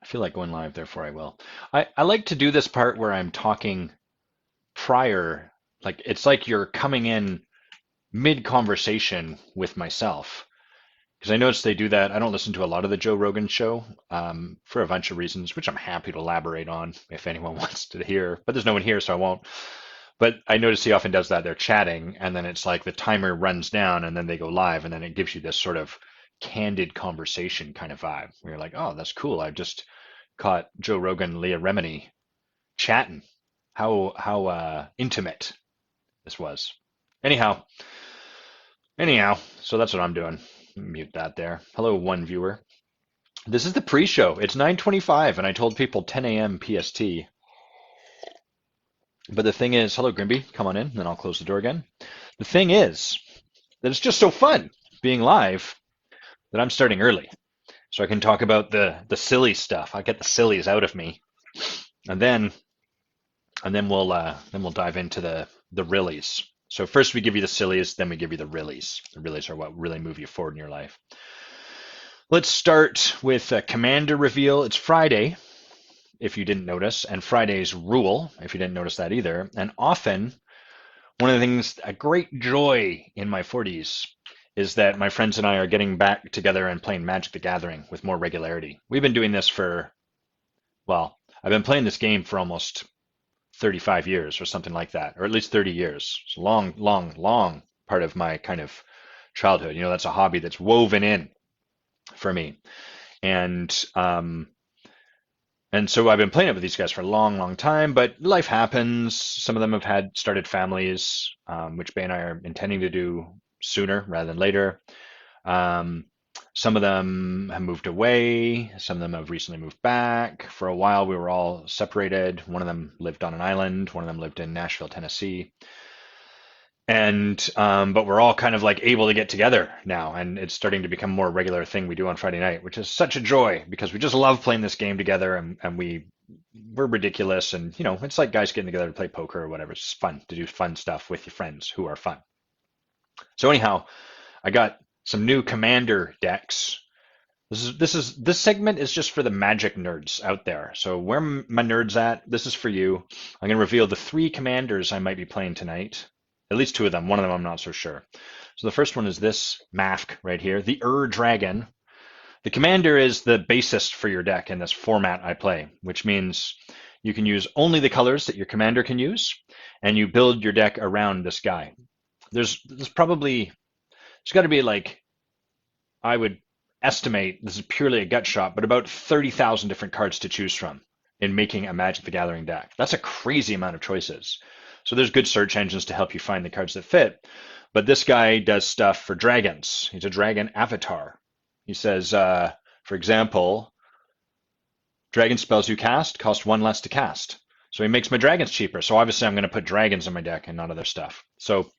feel like going live, therefore I will. I like to do this part where I'm talking prior, like it's like you're coming in mid-conversation with myself. Because I noticed they do that. I don't listen to a lot of the Joe Rogan show for a bunch of reasons, which I'm happy to elaborate on if anyone wants to hear. But there's no one here, so I won't. But I notice he often does that. They're chatting, and then it's like the timer runs down, and then they go live, and then it gives you this sort of candid conversation kind of vibe where you're like, oh, that's cool. I just caught Joe Rogan, Leah Remini chatting. How intimate this was. Anyhow, so that's what I'm doing. Mute that there. Hello, one viewer. This is the pre-show. It's 9:25, and I told people 10 a.m. PST. But the thing is, hello, Grimby, come on in, then I'll close the door again. The thing is that it's just so fun being live that I'm starting early, so I can talk about the silly stuff. I get the sillies out of me, and then we'll dive into the reallys. So first we give you the sillies, then we give you the reallys. The reallys are what really move you forward in your life. Let's start with Commander Reveal. It's Friday, if you didn't notice, and Friday's rule, if you didn't notice that either. And often, one of the things, a great joy in my 40s, is that my friends and I are getting back together and playing Magic the Gathering with more regularity. We've been doing this for, well, I've been playing this game for almost 35 years or something like that, or at least 30 years. It's a long, long, long part of my kind of childhood. You know, that's a hobby that's woven in for me. And so I've been playing it with these guys for a long, long time, but life happens. Some of them have started families, which Bay and I are intending to do sooner rather than later. Some of them have moved away. Some of them have recently moved back. For a while, we were all separated. One of them lived on an island. One of them lived in Nashville, Tennessee. But we're all kind of like able to get together now, and it's starting to become a more regular thing we do on Friday night, which is such a joy because we just love playing this game together, and we're ridiculous, and you know, it's like guys getting together to play poker or whatever. It's fun to do fun stuff with your friends who are fun. So anyhow, I got some new commander decks. This segment is just for the Magic nerds out there. So where my nerds at? This is for you. I'm going to reveal the 3 commanders I might be playing tonight. At least 2 of them. One of them I'm not so sure. So the first one is this Mafk right here, the Dragon. The commander is the basis for your deck in this format I play, which means you can use only the colors that your commander can use, and you build your deck around this guy. There's got to be like, I would estimate, this is purely a gut shot, but about 30,000 different cards to choose from in making a Magic the Gathering deck. That's a crazy amount of choices. So there's good search engines to help you find the cards that fit. But this guy does stuff for dragons. He's a dragon avatar. He says, for example, dragon spells you cast cost 1 less to cast. So he makes my dragons cheaper. So obviously I'm going to put dragons in my deck and not other stuff. So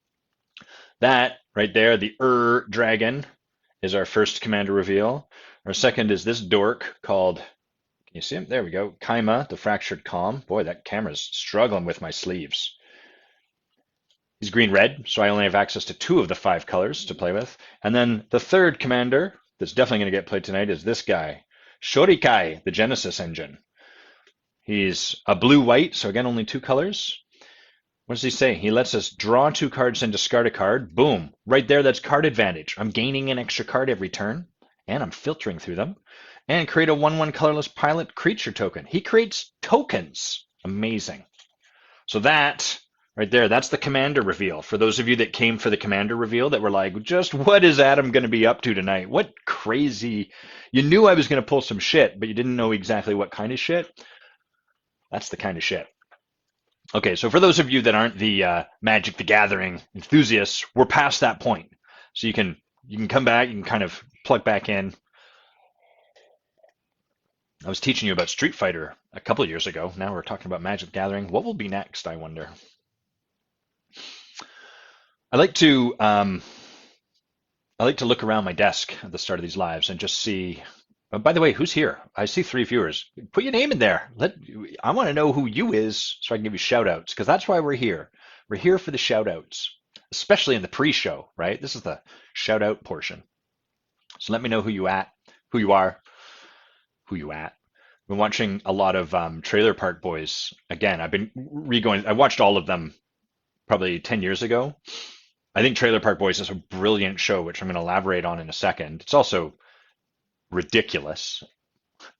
that right there, the Dragon, is our first commander reveal. Our second is this dork called, can you see him? There we go. Kaima, the Fractured Calm. Boy, that camera's struggling with my sleeves. He's green-red, so I only have access to 2 of the 5 colors to play with. And then the third commander that's definitely going to get played tonight is this guy, Shorikai, the Genesis engine. He's a blue-white, so again, only 2 colors. What does he say? He lets us draw 2 cards and discard a card. Boom. Right there, that's card advantage. I'm gaining an extra card every turn, and I'm filtering through them. And create a 1/1 colorless pilot creature token. He creates tokens. Amazing. So that, right there, that's the commander reveal. For those of you that came for the commander reveal that were like, just what is Adam going to be up to tonight? What crazy... You knew I was going to pull some shit, but you didn't know exactly what kind of shit. That's the kind of shit. Okay, so for those of you that aren't the Magic the Gathering enthusiasts, we're past that point. So you can come back, you can kind of plug back in. I was teaching you about Street Fighter a couple of years ago. Now we're talking about Magic the Gathering. What will be next, I wonder? I like to look around my desk at the start of these lives and just see. Oh, by the way, who's here? I see 3 viewers. Put your name in there. I want to know who you is so I can give you shout outs, because that's why we're here. We're here for the shout outs, especially in the pre-show, right? This is the shout out portion. So let me know who you are, who you at, been watching a lot of Trailer Park Boys. Again, I've been re-going. I watched all of them probably 10 years ago. I think Trailer Park Boys is a brilliant show, which I'm going to elaborate on in a second. It's also ridiculous.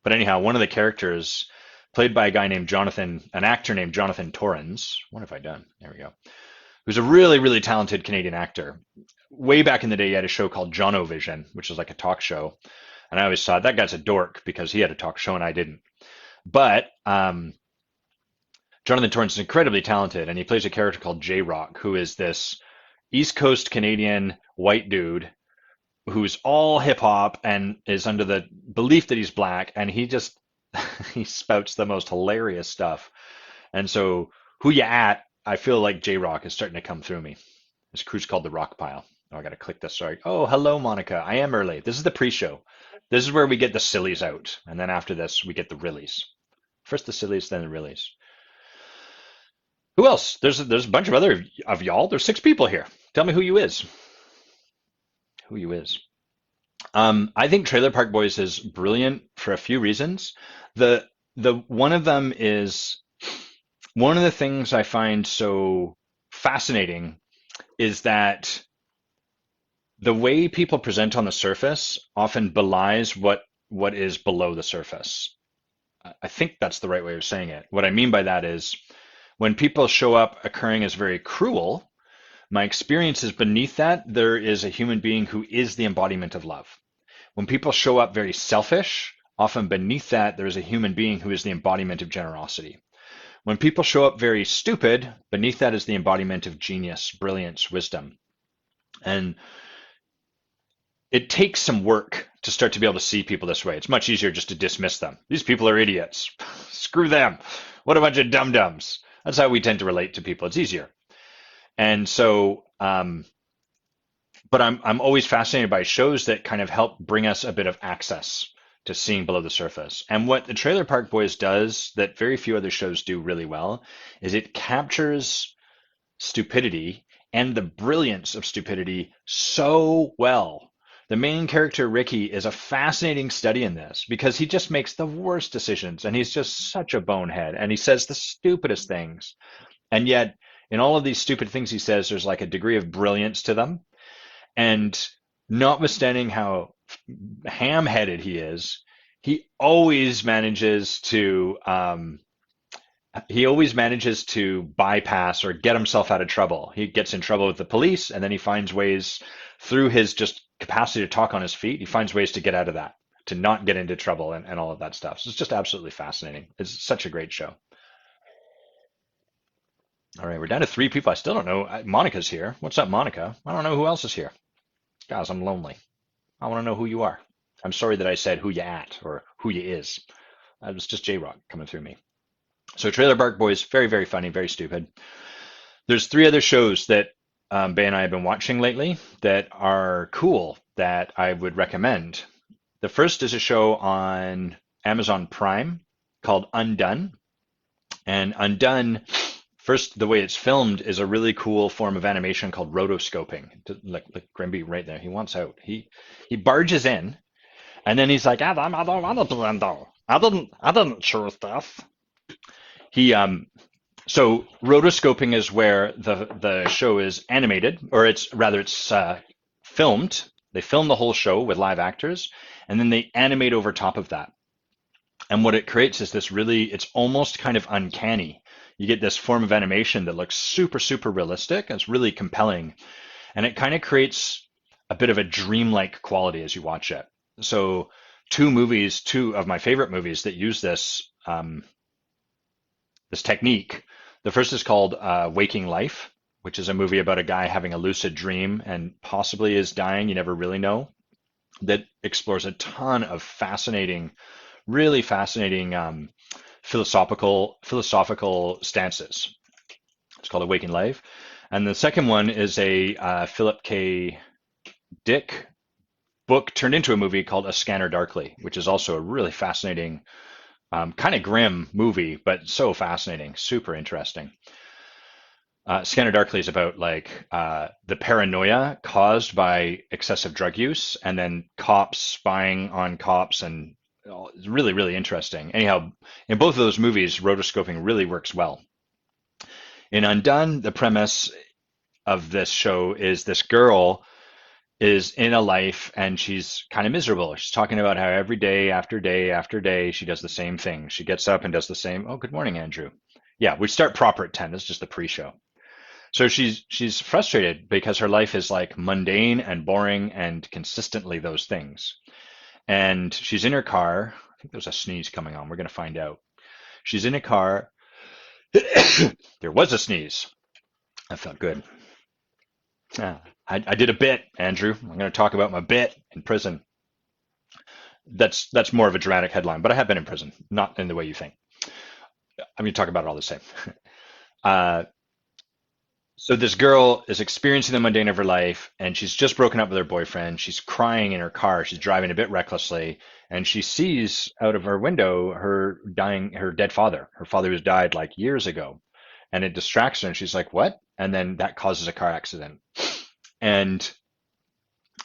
But anyhow, one of the characters, played by a guy named Jonathan, an actor named Jonathan Torrens. What have I done? There we go. Who's a really, really talented Canadian actor. Way back in the day, he had a show called Jono-Vision, which was like a talk show. And I always thought that guy's a dork because he had a talk show and I didn't. But Jonathan Torrens is incredibly talented, and he plays a character called J-Rock, who is this East Coast Canadian white dude who's all hip hop and is under the belief that he's black, and he just he spouts the most hilarious stuff. And so, who you at? I feel like J-Rock is starting to come through me. This crew's called the Rock Pile. Oh, I gotta click this. Sorry. Oh, hello, Monica. I am early. This is the pre-show. This is where we get the sillies out, and then after this, we get the reallys. First the sillies, then the reallys. Who else? There's a bunch of other of y'all. There's 6 people here. Tell me who you is. Who you is. I think Trailer Park Boys is brilliant for a few reasons. The one of them is one of the things I find so fascinating is that the way people present on the surface often belies what is below the surface. I think that's the right way of saying it. What I mean by that is when people show up occurring as very cruel, my experience is beneath that there is a human being who is the embodiment of love. When people show up very selfish, often beneath that there is a human being who is the embodiment of generosity. When people show up very stupid, beneath that is the embodiment of genius, brilliance, wisdom. And it takes some work to start to be able to see people this way. It's much easier just to dismiss them. These people are idiots. Screw them. What a bunch of dum-dums. That's how we tend to relate to people. It's easier. And so, but I'm always fascinated by shows that kind of help bring us a bit of access to seeing below the surface. And what the Trailer Park Boys does that very few other shows do really well is it captures stupidity and the brilliance of stupidity so well. The main character, Ricky, is a fascinating study in this because he just makes the worst decisions and he's just such a bonehead and he says the stupidest things. And yet, in all of these stupid things he says, there's like a degree of brilliance to them. And notwithstanding how ham-headed he is, he always manages to bypass or get himself out of trouble. He gets in trouble with the police, and then he finds ways through his just capacity to talk on his feet. He finds ways to get out of that, to not get into trouble and all of that stuff. So it's just absolutely fascinating. It's such a great show. All right, we're down to 3 people. I still don't know. Monica's here. What's up, Monica? I don't know who else is here. Guys, I'm lonely. I want to know who you are. I'm sorry that I said who you at or who you is. It was just J-Rock coming through me. So Trailer Park Boys, very, very funny, very stupid. There's 3 other shows that Bay and I have been watching lately that are cool that I would recommend. The first is a show on Amazon Prime called Undone. And Undone, first, the way it's filmed is a really cool form of animation called rotoscoping. Like Grimby right there, he wants out. He barges in, and then he's like, I didn't choose this. So rotoscoping is where the show is animated, or it's filmed. They film the whole show with live actors, and then they animate over top of that. And what it creates is this really, it's almost kind of uncanny. You get this form of animation that looks super, super realistic. And it's really compelling. And it kind of creates a bit of a dreamlike quality as you watch it. So 2 of my favorite movies that use this this technique. The first is called Waking Life, which is a movie about a guy having a lucid dream and possibly is dying. You never really know. That explores a ton of fascinating, really fascinating philosophical stances. It's called Awakened Life. And the second one is a Philip K. Dick book turned into a movie called A Scanner Darkly, which is also a really fascinating, kind of grim movie, but so fascinating, super interesting. Scanner Darkly is about the paranoia caused by excessive drug use and then cops spying on cops and It's really, really interesting. Anyhow, in both of those movies, rotoscoping really works well. In Undone, the premise of this show is this girl is in a life and she's kind of miserable. She's talking about how every day after day after day she does the same thing. She gets up and does the same. Oh, good morning, Andrew. Yeah, we start proper at 10. This is just the pre-show. So she's frustrated because her life is like mundane and boring and consistently those things. And she's in her car. I think there's a sneeze coming on. We're going to find out. She's in a car. There was a sneeze. That felt good. Yeah. I did a bit, Andrew. I'm going to talk about my bit in prison. That's more of a dramatic headline, but I have been in prison, not in the way you think. I'm going to talk about it all the same. Uh, so this girl is experiencing the mundane of her life, and she's just broken up with her boyfriend. She's crying in her car. She's driving a bit recklessly, and she sees out of her window her dead father. Her father who's died like years ago, and it distracts her, and she's like, "What?" And then that causes a car accident. And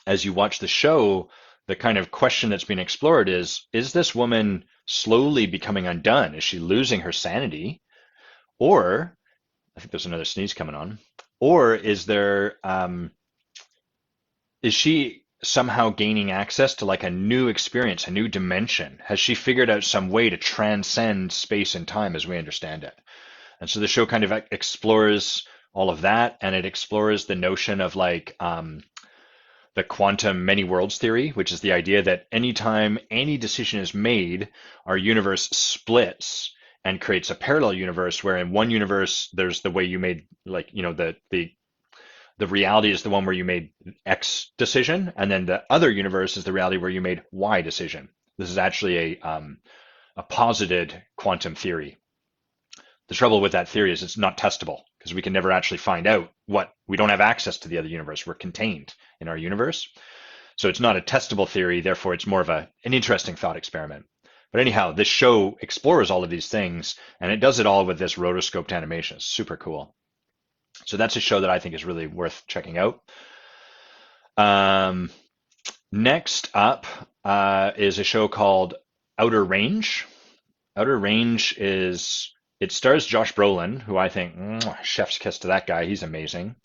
as you watch the show, the kind of question that's being explored is this woman slowly becoming undone? Is she losing her sanity? Or, I think there's another sneeze coming on, or is she somehow gaining access to like a new experience, a new dimension? Has she figured out some way to transcend space and time as we understand it? And so the show kind of explores all of that, and it explores the notion of like the quantum many worlds theory, which is the idea that anytime any decision is made, our universe splits and creates a parallel universe where in one universe there's the way you made, like, the reality is the one where you made X decision, and then the other universe is the reality where you made Y decision. This is actually a posited quantum theory. The trouble with that theory is it's not testable because we can never actually find out we don't have access to the other universe. We're contained in our universe. So it's not a testable theory. Therefore, it's more of an interesting thought experiment. But anyhow, this show explores all of these things, and it does it all with this rotoscoped animation. It's super cool. So that's a show that I think is really worth checking out. Next up is a show called Outer Range. Outer Range it stars Josh Brolin, who I think chef's kiss to that guy. He's amazing.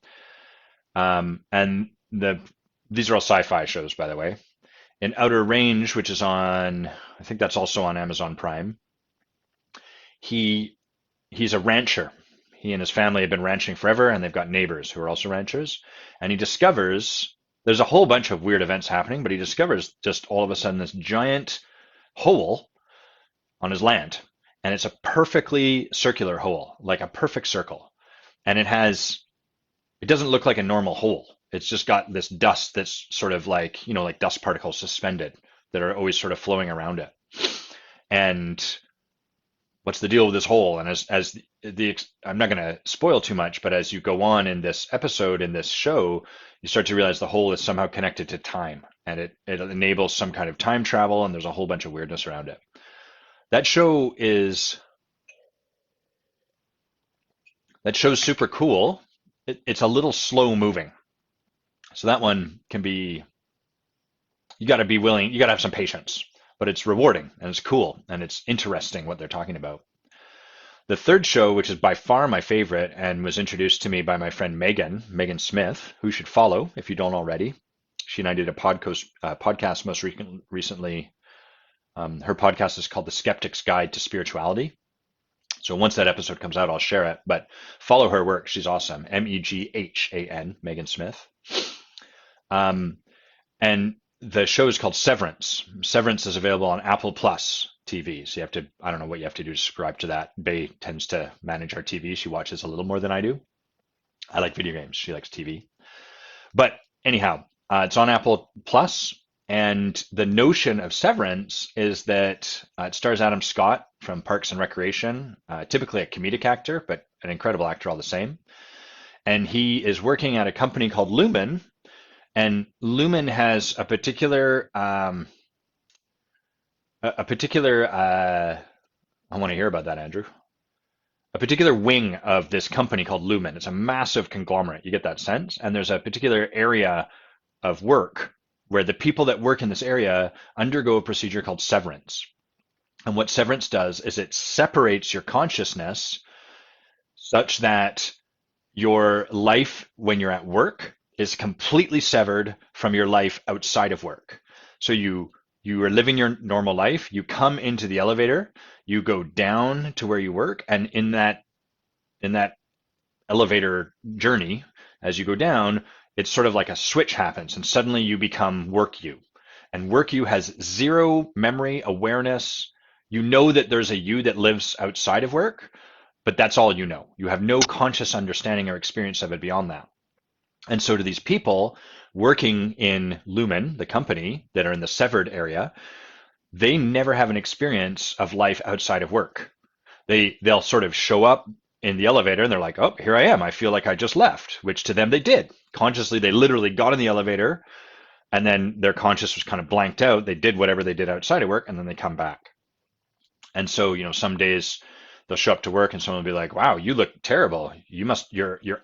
And these are all sci-fi shows, by the way. In Outer Range, which is I think that's also on Amazon Prime. He's a rancher. He and his family have been ranching forever, and they've got neighbors who are also ranchers. And he discovers there's a whole bunch of weird events happening, but he discovers just all of a sudden this giant hole on his land. And it's a perfectly circular hole, like a perfect circle. And it doesn't look like a normal hole. It's just got this dust that's sort of like, like dust particles suspended that are always sort of flowing around it. And what's the deal with this hole? And I'm not going to spoil too much, but as you go on in this episode, in this show, you start to realize the hole is somehow connected to time, and it enables some kind of time travel, and there's a whole bunch of weirdness around it. That show's super cool. It's a little slow moving. So that one can be, you got to be willing, you got to have some patience, but it's rewarding and it's cool and it's interesting what they're talking about. The third show, which is by far my favorite and was introduced to me by my friend Megan Smith, who you should follow if you don't already. She and I did a podcast most recently. Her podcast is called The Skeptic's Guide to Spirituality. So once that episode comes out, I'll share it. But follow her work. She's awesome. MEGHAN, Megan Smith. And the show is called Severance. Severance is available on Apple Plus TV. So I don't know what you have to do to subscribe to that. Bay tends to manage our TV. She watches a little more than I do. I like video games. She likes TV. But anyhow, it's on Apple Plus. And the notion of Severance is that it stars Adam Scott from Parks and Recreation, typically a comedic actor, but an incredible actor all the same. And he is working at a company called Lumen, and Lumen has a particular, I want to hear about that, Andrew. A particular wing of this company called Lumen. It's a massive conglomerate. You get that sense? And there's a particular area of work where the people that work in this area undergo a procedure called severance. And what severance does is it separates your consciousness such that your life when you're at work is completely severed from your life outside of work. So you are living your normal life, you come into the elevator, you go down to where you work, and in that elevator journey, as you go down, it's sort of like a switch happens, and suddenly you become work you. And work you has zero memory awareness. You know that there's a you that lives outside of work, but that's all you know. You have no conscious understanding or experience of it beyond that. And so to these people working in Lumen, the company that are in the severed area, they never have an experience of life outside of work. They'll sort of show up in the elevator and they're like, oh, here I am. I feel like I just left, which to them they did. Consciously, they literally got in the elevator and then their conscious was kind of blanked out. They did whatever they did outside of work and then they come back. And so, some days they'll show up to work and someone will be like, wow, you look terrible. Your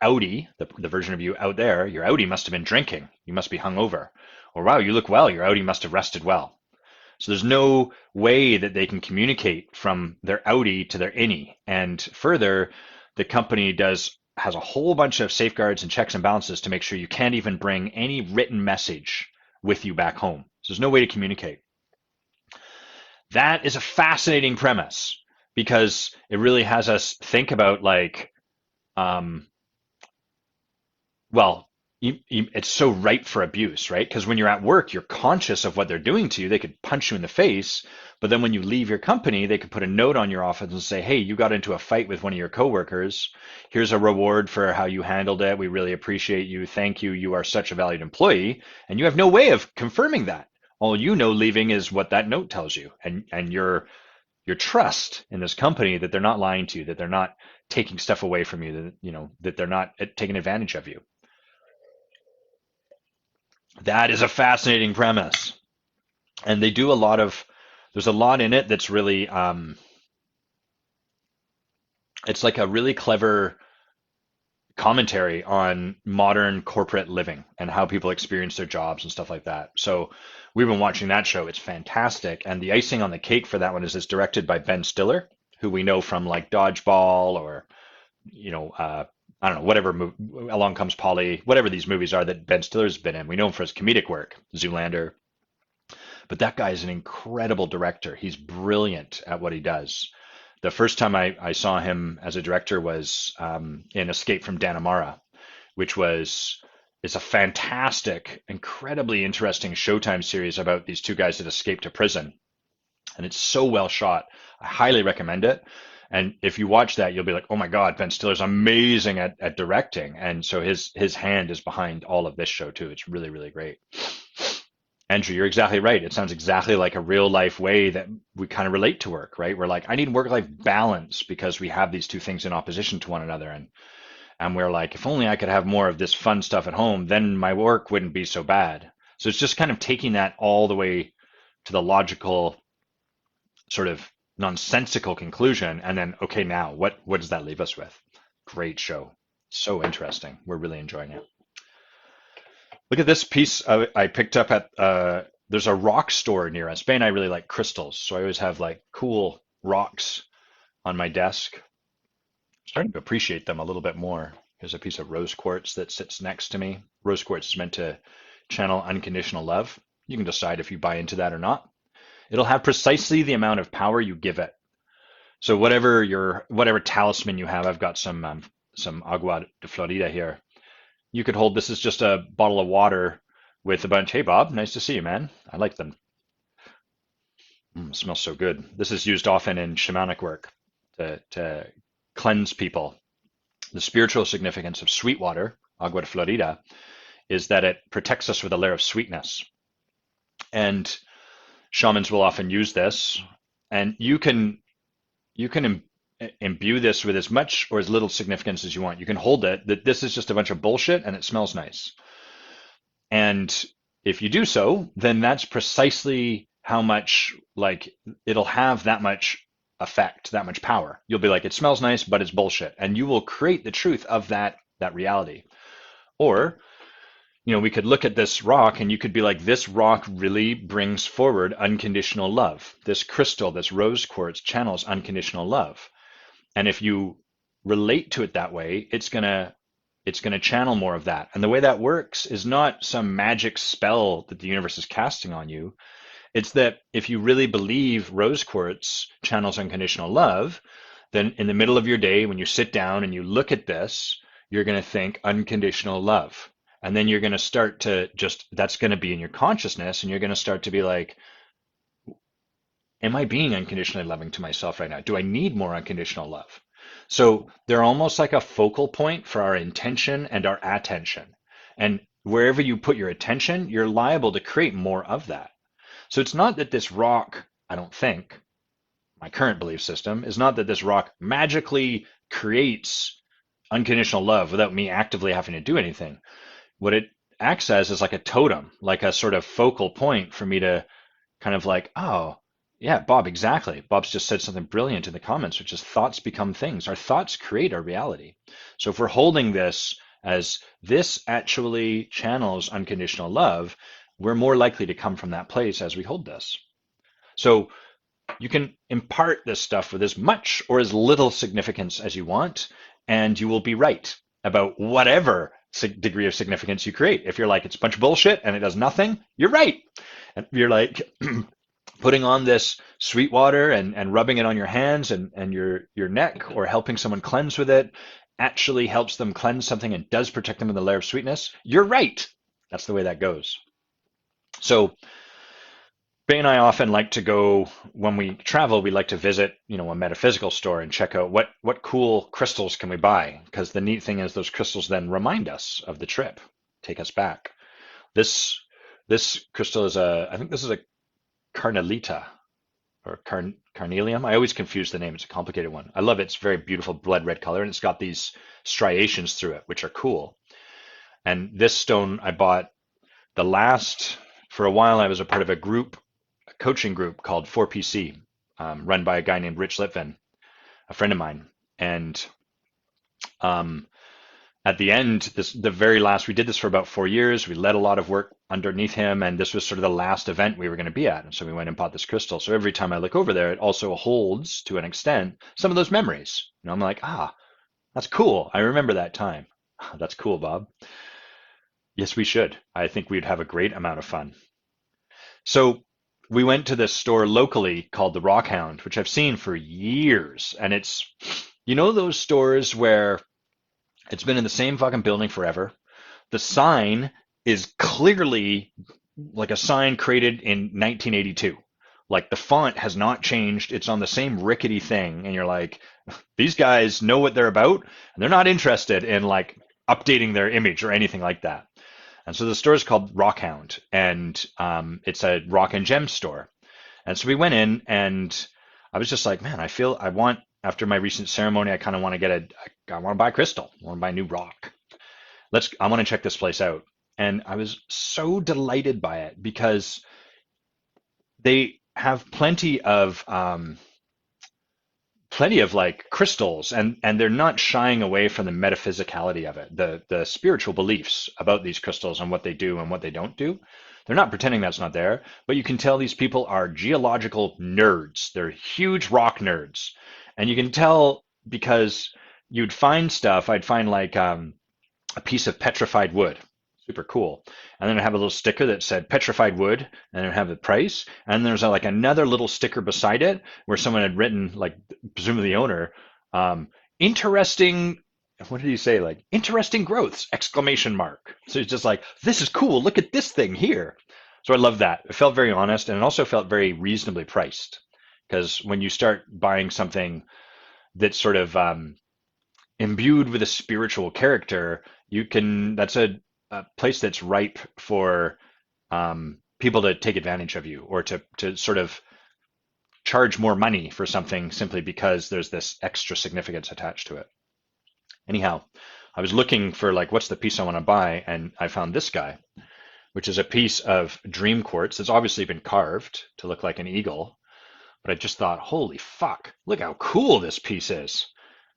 outie, the version of you out there, your outie must have been drinking. You must be hungover. Or wow, you look well. Your outie must have rested well. So there's no way that they can communicate from their outie to their innie. And further, the company has a whole bunch of safeguards and checks and balances to make sure you can't even bring any written message with you back home. So there's no way to communicate. That is a fascinating premise because it really has us think about well, it's so ripe for abuse, right? Because when you're at work, you're conscious of what they're doing to you. They could punch you in the face, but then when you leave your company, they could put a note on your office and say, hey, you got into a fight with one of your coworkers. Here's a reward for how you handled it. We really appreciate you. Thank you. You are such a valued employee. And you have no way of confirming that. All you know leaving is what that note tells you. And your trust in this company that they're not lying to you, that they're not taking stuff away from you, that they're not taking advantage of you. That is a fascinating premise. And there's a lot in it that's really, it's like a really clever commentary on modern corporate living and how people experience their jobs and stuff like that. So we've been watching that show. It's fantastic. And the icing on the cake for that one is it's directed by Ben Stiller, who we know from like Dodgeball or, I don't know, whatever Along Comes Polly, whatever these movies are that Ben Stiller's been in. We know him for his comedic work, Zoolander. But that guy is an incredible director. He's brilliant at what he does. The first time I saw him as a director was in Escape from Dannemora, which is a fantastic, incredibly interesting Showtime series about these two guys that escaped to prison. And it's so well shot. I highly recommend it. And if you watch that, you'll be like, oh my God, Ben Stiller's amazing at directing. And so his hand is behind all of this show too. It's really, really great. Andrew, you're exactly right. It sounds exactly like a real life way that we kind of relate to work, right? We're like, I need work-life balance because we have these two things in opposition to one another. And we're like, if only I could have more of this fun stuff at home, then my work wouldn't be so bad. So it's just kind of taking that all the way to the logical sort of nonsensical conclusion. And then, okay, now what does that leave us with? Great show. So interesting. We're really enjoying it. Look at this piece I picked up at, there's a rock store near us. Bay and I really like crystals, so I always have like cool rocks on my desk. Starting to appreciate them a little bit more. Here's a piece of rose quartz that sits next to me. Rose quartz is meant to channel unconditional love. You can decide if you buy into that or not. It'll have precisely the amount of power you give it. So whatever talisman you have, I've got some agua de Florida here. You could hold this as just a bottle of water with a bunch. Hey, Bob, nice to see you, man. I like them. Smells so good. This is used often in shamanic work to cleanse people. The spiritual significance of sweet water, agua de Florida, is that it protects us with a layer of sweetness. And shamans will often use this, and you can imbue this with as much or as little significance as you want. You can hold it that this is just a bunch of bullshit and it smells nice. And if you do so, then that's precisely how much, like, it'll have that much effect, that much power. You'll be like, it smells nice, but it's bullshit. And you will create the truth of that reality. Or we could look at this rock and you could be like, this rock really brings forward unconditional love. This crystal, this rose quartz channels unconditional love. And if you relate to it that way, it's gonna channel more of that. And the way that works is not some magic spell that the universe is casting on you. It's that if you really believe rose quartz channels unconditional love, then in the middle of your day, when you sit down and you look at this, you're going to think unconditional love. And then you're going to start to that's going to be in your consciousness, and you're going to start to be like, am I being unconditionally loving to myself right now? Do I need more unconditional love? So they're almost like a focal point for our intention and our attention. And wherever you put your attention, you're liable to create more of that. So it's not that this rock, I don't think, my current belief system is not that this rock magically creates unconditional love without me actively having to do anything. What it acts as is like a totem, like a sort of focal point for me to kind of like, oh, yeah, Bob, exactly. Bob's just said something brilliant in the comments, which is thoughts become things. Our thoughts create our reality. So if we're holding this as this actually channels unconditional love, we're more likely to come from that place as we hold this. So you can impart this stuff with as much or as little significance as you want, and you will be right about whatever degree of significance you create. If you're like, it's a bunch of bullshit and it does nothing, you're right. And you're like putting on this sweet water and rubbing it on your hands and your neck, or helping someone cleanse with it actually helps them cleanse something and does protect them with a layer of sweetness, you're right. That's the way that goes. So Bay and I often like to go, when we travel, we like to visit, a metaphysical store and check out what cool crystals can we buy? Because the neat thing is those crystals then remind us of the trip, take us back. This crystal is I think this is a carnelita or carnelium. I always confuse the name. It's a complicated one. I love it. It's very beautiful blood red color, and it's got these striations through it, which are cool. And this stone I bought for a while. I was a part of a coaching group called 4PC, run by a guy named Rich Litvin, a friend of mine. And at the end, the very last, we did this for about 4 years. We led a lot of work underneath him, and this was sort of the last event we were going to be at. And so we went and bought this crystal. So every time I look over there, it also holds, to an extent, some of those memories. I'm like, that's cool. I remember that time. That's cool, Bob. Yes, we should. I think we'd have a great amount of fun. So we went to this store locally called the Rockhound, which I've seen for years. And it's, those stores where it's been in the same fucking building forever. The sign is clearly like a sign created in 1982. Like the font has not changed. It's on the same rickety thing. And you're like, these guys know what they're about, and they're not interested in like updating their image or anything like that. And so the store is called Rockhound, and it's a rock and gem store. And so we went in, and I was just like, man, after my recent ceremony, I kind of want to I want to buy crystal. I want to buy a new rock. I want to check this place out. And I was so delighted by it because they have plenty of like crystals, and they're not shying away from the metaphysicality of it, the spiritual beliefs about these crystals and what they do and what they don't do. They're not pretending that's not there, but you can tell these people are geological nerds. They're huge rock nerds. And you can tell because you'd find stuff. I'd find like a piece of petrified wood, super cool. And then I have a little sticker that said petrified wood, and then I have the price. And there's like another little sticker beside it where someone had written, like presumably the owner, interesting. What did he say? Like interesting growths! Exclamation mark. So it's just like, this is cool. Look at this thing here. So I love that. It felt very honest, and it also felt very reasonably priced. Because when you start buying something that's sort of imbued with a spiritual character, that's a place that's ripe for people to take advantage of you, or to sort of charge more money for something simply because there's this extra significance attached to it. Anyhow, I was looking for like, what's the piece I want to buy, and I found this guy, which is a piece of dream quartz that's obviously been carved to look like an eagle. But I just thought, holy fuck, look how cool this piece is.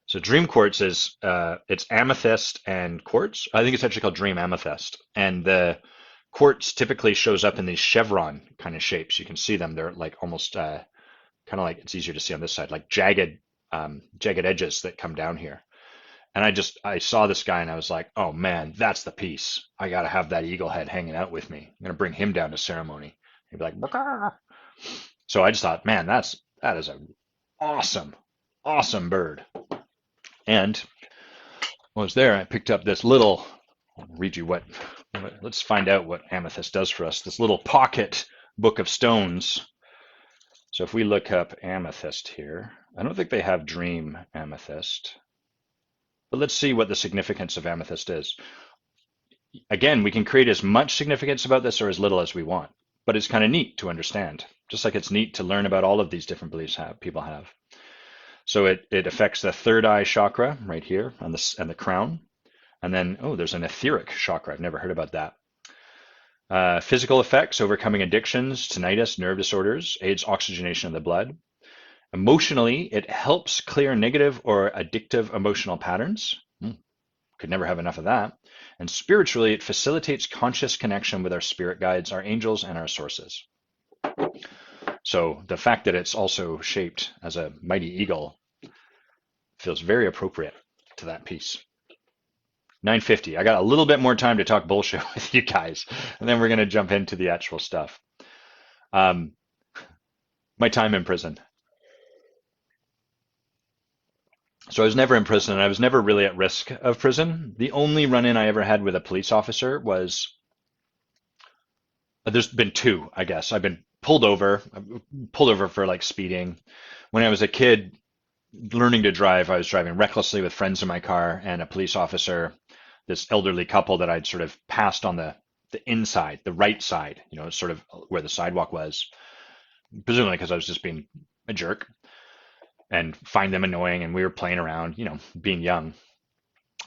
So dream quartz is it's amethyst and quartz. I think it's actually called dream amethyst. And the quartz typically shows up in these chevron kind of shapes. You can see them. They're like almost kind of like it's easier to see on this side, like jagged edges that come down here. And I saw this guy and I was like, oh man, that's the piece. I gotta have that eagle head hanging out with me. I'm gonna bring him down to ceremony. He'd be like, "Baka." So I just thought, man, that is an awesome, awesome bird. And when I was there, I picked up this little. I'll read you let's find out what amethyst does for us. This little pocket book of stones. So if we look up amethyst here, I don't think they have dream amethyst. But let's see what the significance of amethyst is. Again, we can create as much significance about this or as little as we want, but it's kind of neat to understand, just like it's neat to learn about all of these different beliefs people have. So it affects the third eye chakra right here on the crown. And then, oh, there's an etheric chakra. I've never heard about that. Physical effects, overcoming addictions, tinnitus, nerve disorders, aids oxygenation of the blood. Emotionally, it helps clear negative or addictive emotional patterns. Could never have enough of that. And spiritually, it facilitates conscious connection with our spirit guides, our angels, and our sources. So the fact that it's also shaped as a mighty eagle feels very appropriate to that piece. 9:50. I got a little bit more time to talk bullshit with you guys, and then we're going to jump into the actual stuff. My time in prison. So I was never in prison, and I was never really at risk of prison. The only run-in I ever had with a police officer was, there's been two, I guess. I've been pulled over for like speeding. When I was a kid learning to drive, I was driving recklessly with friends in my car, and a police officer, this elderly couple that I'd sort of passed on the inside, the right side, sort of where the sidewalk was, presumably because I was just being a jerk and find them annoying, and we were playing around, being young.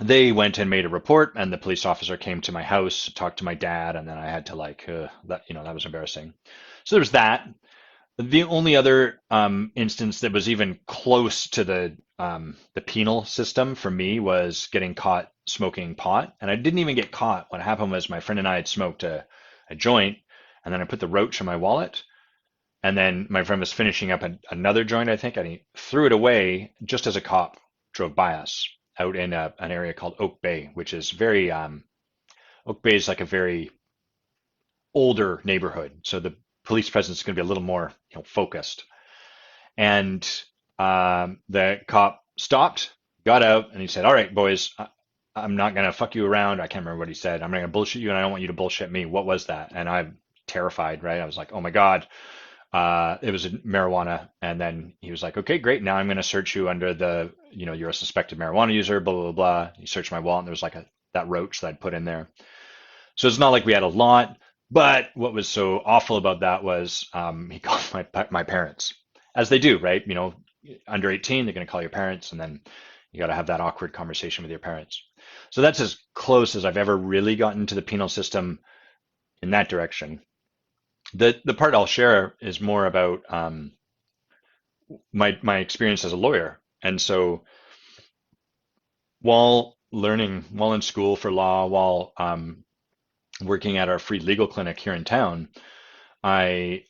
They went and made a report, and the police officer came to my house, talked to my dad, and then I had to that was embarrassing. So there's that. The only other instance that was even close to the penal system for me was getting caught smoking pot, and I didn't even get caught. What happened was my friend and I had smoked a joint, and then I put the roach in my wallet, and then my friend was finishing up another joint, I think, and he threw it away just as a cop drove by us out in an area called Oak Bay, which is Oak Bay is like a very older neighborhood, so the police presence is going to be a little more focused. And the cop stopped, got out, and he said, "All right, boys, I'm not going to fuck you around." I can't remember what he said. "I'm not going to bullshit you, and I don't want you to bullshit me. What was that?" And I'm terrified, right? I was like, "Oh my God." It was marijuana. And then he was like, "Okay, great. Now I'm going to search you under you're a suspected marijuana user, blah, blah, blah." He searched my wallet, and there was like that roach that I'd put in there. So it's not like we had a lot. But what was so awful about that was he called my parents, as they do, right? Under 18, they're going to call your parents, and then you got to have that awkward conversation with your parents. So that's as close as I've ever really gotten to the penal system in that direction. The part I'll share is more about my experience as a lawyer. And so while in school for law, while working at our free legal clinic here in town, I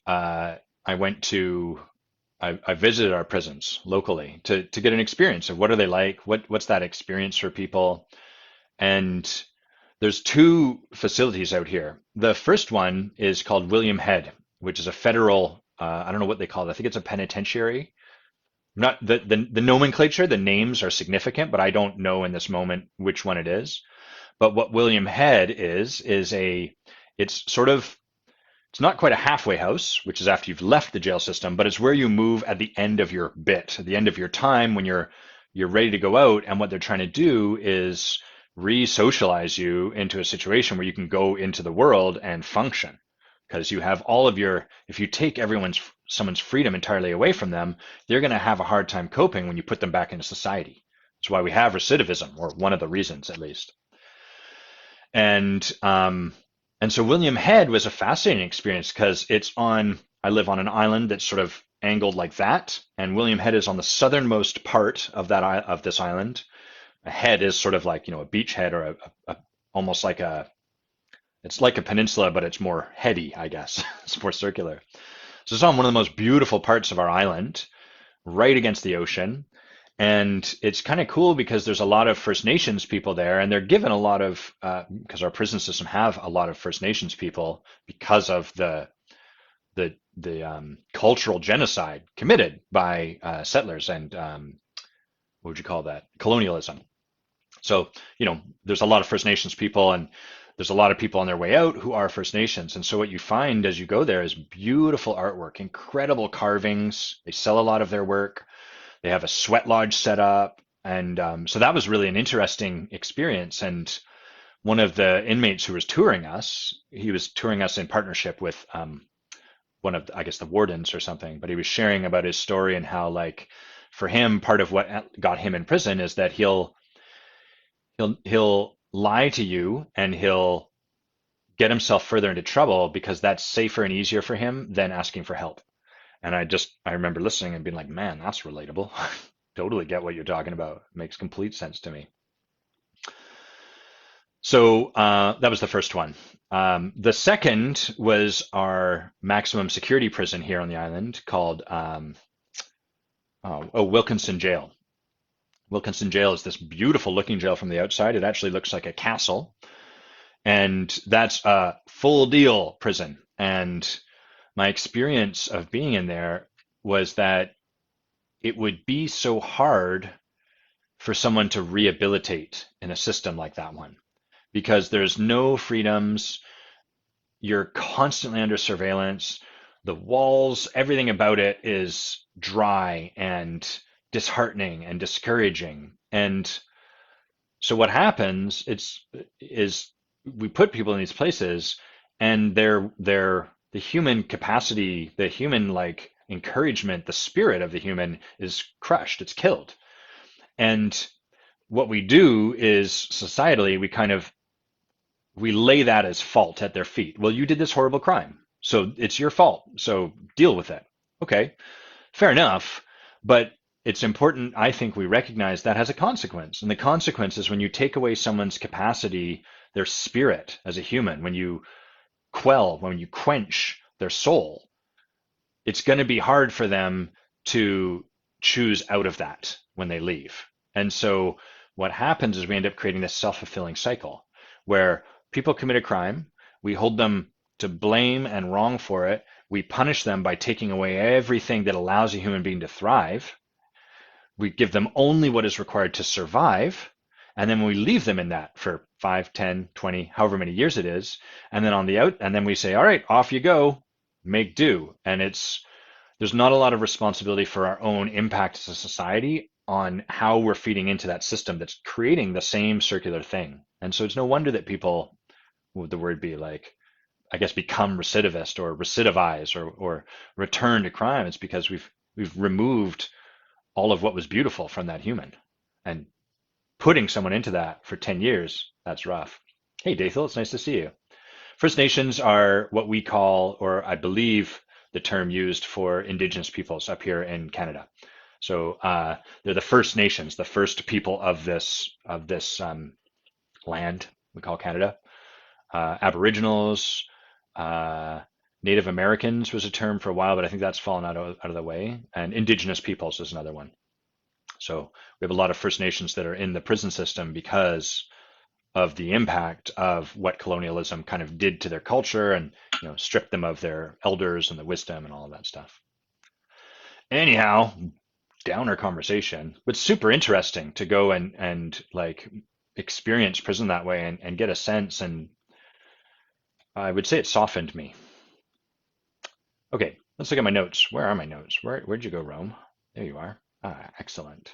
visited our prisons locally to get an experience of what are they like, what's that experience for people. And there's two facilities out here. The first one is called William Head, which is a federal, I don't know what they call it. I think it's a penitentiary. Not the nomenclature, the names are significant, but I don't know in this moment which one it is. But what William Head is it's not quite a halfway house, which is after you've left the jail system, but it's where you move at the end of your bit, at the end of your time when you're ready to go out. And what they're trying to do is re-socialize you into a situation where you can go into the world and function. Because you have if you take someone's freedom entirely away from them, they're going to have a hard time coping when you put them back into society. That's why we have recidivism, or one of the reasons at least. And so William Head was a fascinating experience because I live on an island that's sort of angled like that, and William Head is on the southernmost part of of this island. A head is sort of like, a beach head, or almost like it's like a peninsula, but it's more heady, I guess. It's more circular. So it's on one of the most beautiful parts of our island, right against the ocean. And it's kind of cool because there's a lot of First Nations people there, and they're given a lot of, because our prison system have a lot of First Nations people because of the cultural genocide committed by settlers and what would you call that? Colonialism. So, there's a lot of First Nations people, and there's a lot of people on their way out who are First Nations. And so what you find as you go there is beautiful artwork, incredible carvings. They sell a lot of their work. They have a sweat lodge set up. And so that was really an interesting experience. And one of the inmates who was touring us, he was touring us in partnership with one of, I guess, the wardens or something, but he was sharing about his story and how, like, for him, part of what got him in prison is that he'll lie to you, and he'll get himself further into trouble because that's safer and easier for him than asking for help. And I remember listening and being like, man, that's relatable. Totally get what you're talking about. Makes complete sense to me. So that was the first one. The second was our maximum security prison here on the island called Wilkinson Jail. Wilkinson Jail is this beautiful looking jail from the outside. It actually looks like a castle. And that's a full deal prison. And my experience of being in there was that it would be so hard for someone to rehabilitate in a system like that one, because there's no freedoms. You're constantly under surveillance. The walls, everything about it is dry and disheartening and discouraging. And so what happens is we put people in these places, and the human capacity, the human, like, encouragement, the spirit of the human is crushed, it's killed. And what we do is societally, we lay that as fault at their feet. Well, you did this horrible crime, so it's your fault, so deal with it. Okay, fair enough. But it's important, I think, we recognize that has a consequence. And the consequence is when you take away someone's capacity, their spirit as a human, when you quench their soul, it's going to be hard for them to choose out of that when they leave. And so what happens is we end up creating this self-fulfilling cycle where people commit a crime, we hold them to blame and wrong for it, we punish them by taking away everything that allows a human being to thrive, we give them only what is required to survive, and then we leave them in that for 5, 10, 20, however many years it is, and then we say, all right, off you go, make do. And there's not a lot of responsibility for our own impact as a society on how we're feeding into that system that's creating the same circular thing. And so it's no wonder that people, what would the word be, like, I guess, become recidivist or recidivize or return to crime. It's because we've removed all of what was beautiful from that human. And putting someone into that for 10 years, that's rough. Hey, Dathel, it's nice to see you. First Nations are what we call, or I believe the term used for Indigenous peoples up here in Canada. So they're the First Nations, the first people of this land we call Canada. Aboriginals, Native Americans was a term for a while, but I think that's fallen out of the way. And Indigenous peoples is another one. So we have a lot of First Nations that are in the prison system because of the impact of what colonialism kind of did to their culture, and stripped them of their elders and the wisdom and all of that stuff. Anyhow, downer conversation, but super interesting to go and like experience prison that way and get a sense. And I would say it softened me. Okay, let's look at my notes. Where are my notes? Where'd you go, Rome? There you are. Excellent.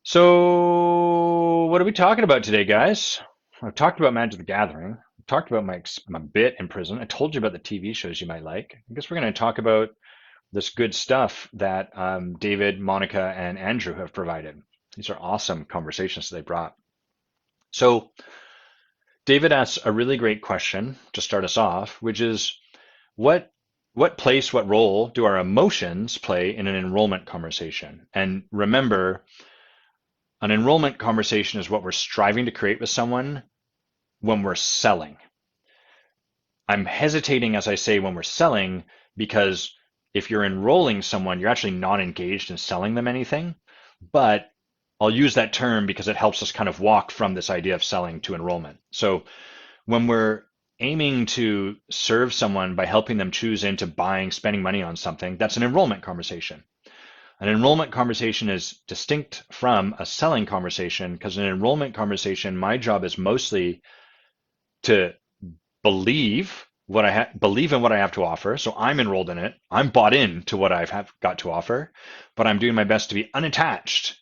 So what are we talking about today, guys? I've talked about Magic the Gathering. I've talked about my bit in prison. I told you about the TV shows you might like. I guess we're going to talk about this good stuff that David, Monica, and Andrew have provided. These are awesome conversations they brought. So David asks a really great question to start us off, which is, what what role do our emotions play in an enrollment conversation? And remember, an enrollment conversation is what we're striving to create with someone when we're selling. I'm hesitating, as I say, when we're selling, because if you're enrolling someone, you're actually not engaged in selling them anything. But I'll use that term because it helps us kind of walk from this idea of selling to enrollment. So when we're aiming to serve someone by helping them choose into buying, spending money on something, that's an enrollment conversation. An enrollment conversation is distinct from a selling conversation because an enrollment conversation, my job is mostly to believe in what I have to offer. So I'm enrolled in it. I'm bought in to what I've got to offer, but I'm doing my best to be unattached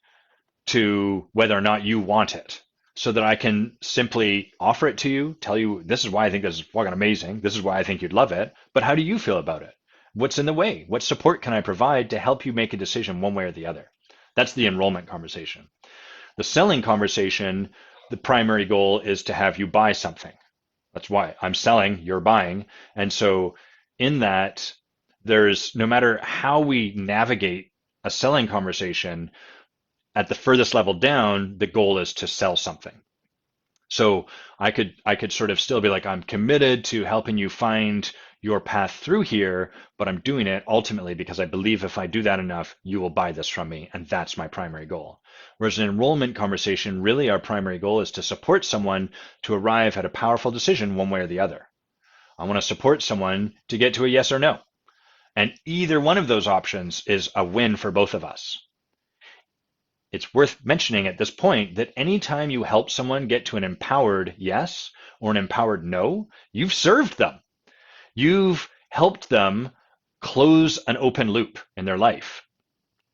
to whether or not you want it, so that I can simply offer it to you, tell you this is why I think this is fucking amazing. This is why I think you'd love it. But how do you feel about it? What's in the way? What support can I provide to help you make a decision one way or the other? That's the enrollment conversation. The selling conversation, the primary goal is to have you buy something. That's why I'm selling, you're buying. And so in that, there's no matter how we navigate a selling conversation, at the furthest level down, the goal is to sell something. So I could sort of still be like, I'm committed to helping you find your path through here, but I'm doing it ultimately because I believe if I do that enough, you will buy this from me, and that's my primary goal. Whereas an enrollment conversation, really our primary goal is to support someone to arrive at a powerful decision one way or the other. I want to support someone to get to a yes or no. And either one of those options is a win for both of us. It's worth mentioning at this point that anytime you help someone get to an empowered yes or an empowered no, you've served them. You've helped them close an open loop in their life.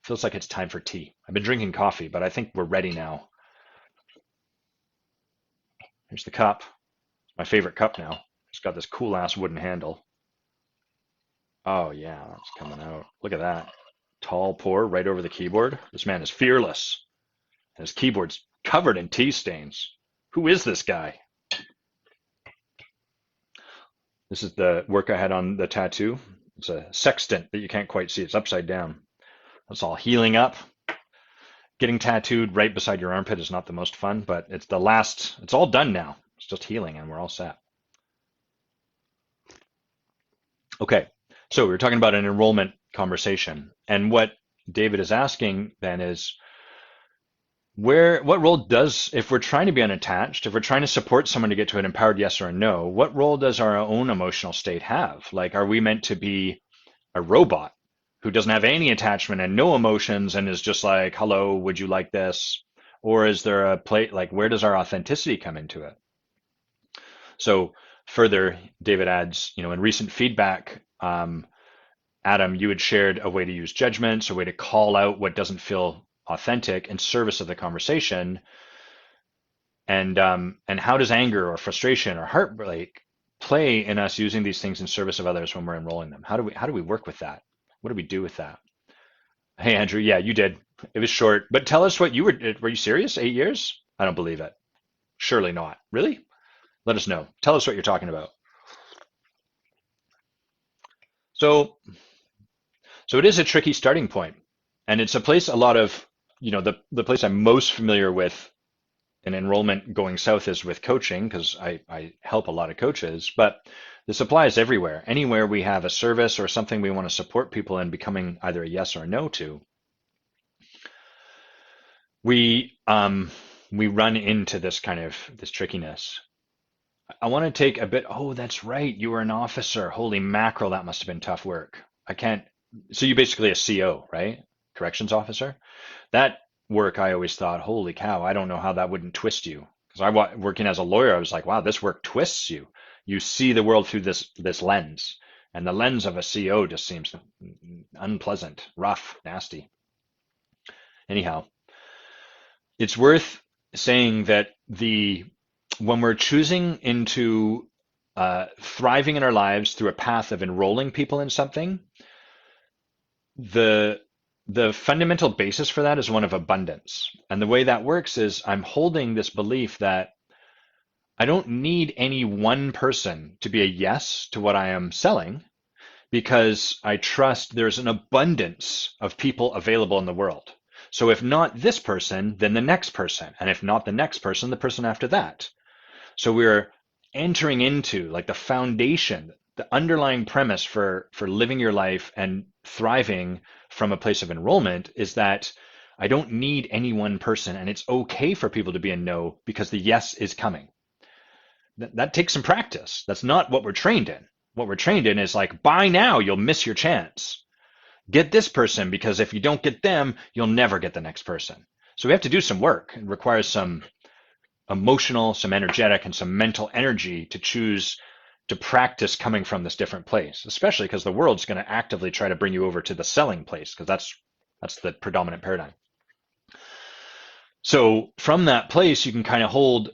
Feels like it's time for tea. I've been drinking coffee, but I think we're ready now. Here's the cup. My favorite cup now. It's got this cool ass wooden handle. Oh yeah, that's coming out. Look at that. Tall pour right over the keyboard. This man is fearless. His keyboard's covered in tea stains. Who is this guy? This is the work I had on the tattoo. It's a sextant that you can't quite see. It's upside down. That's all healing up. Getting tattooed right beside your armpit is not the most fun, but it's all done now. It's just healing and we're all set. Okay, so we were talking about an enrollment conversation. And what David is asking then is, what role does, if we're trying to be unattached, if we're trying to support someone to get to an empowered yes or a no, what role does our own emotional state have? Like, are we meant to be a robot who doesn't have any attachment and no emotions and is just like, hello, would you like this? Or is there a plate, like, where does our authenticity come into it? So further, David adds, in recent feedback, Adam, you had shared a way to use judgments, a way to call out what doesn't feel authentic in service of the conversation. And how does anger or frustration or heartbreak play in us using these things in service of others when we're enrolling them? How do we work with that? What do we do with that? Hey, Andrew, yeah, you did. It was short, but tell us what were you serious? 8 years? I don't believe it. Surely not. Really? Let us know. Tell us what you're talking about. So it is a tricky starting point, and it's a place a lot of, the place I'm most familiar with in enrollment going south is with coaching, because I help a lot of coaches, but this applies everywhere. Anywhere we have a service or something we want to support people in becoming either a yes or a no to, we run into this trickiness. I want to take a bit, oh, that's right, you were an officer. Holy mackerel, that must have been tough work. So you're basically a CO, right? Corrections officer. That work, I always thought, holy cow, I don't know how that wouldn't twist you. Because working as a lawyer, I was like, wow, this work twists you. You see the world through this lens. And the lens of a CO just seems unpleasant, rough, nasty. Anyhow, it's worth saying that when we're choosing into thriving in our lives through a path of enrolling people in something, the fundamental basis for that is one of abundance. And the way that works is I'm holding this belief that I don't need any one person to be a yes to what I am selling, because I trust there's an abundance of people available in the world. So if not this person, then the next person. And if not the next person, the person after that. So we're entering into like the foundation, the underlying premise for living your life and thriving from a place of enrollment is that I don't need any one person, and it's okay for people to be a no because the yes is coming. That takes some practice. That's not what we're trained in. What we're trained in is like, buy now, you'll miss your chance. Get this person because if you don't get them, you'll never get the next person. So we have to do some work. It requires some emotional, some energetic, and some mental energy to choose to practice coming from this different place, especially because the world's going to actively try to bring you over to the selling place because that's the predominant paradigm. So from that place, you can kind of hold,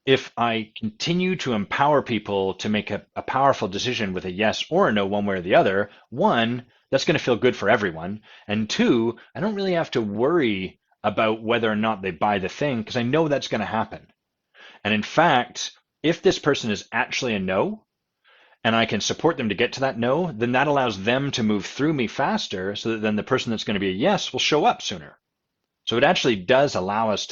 if I continue to empower people to make a powerful decision with a yes or a no, one way or the other, one, that's going to feel good for everyone. And two, I don't really have to worry about whether or not they buy the thing because I know that's going to happen. And in fact, if this person is actually a no, and I can support them to get to that no, then that allows them to move through me faster so that then the person that's going to be a yes will show up sooner. So it actually does allow us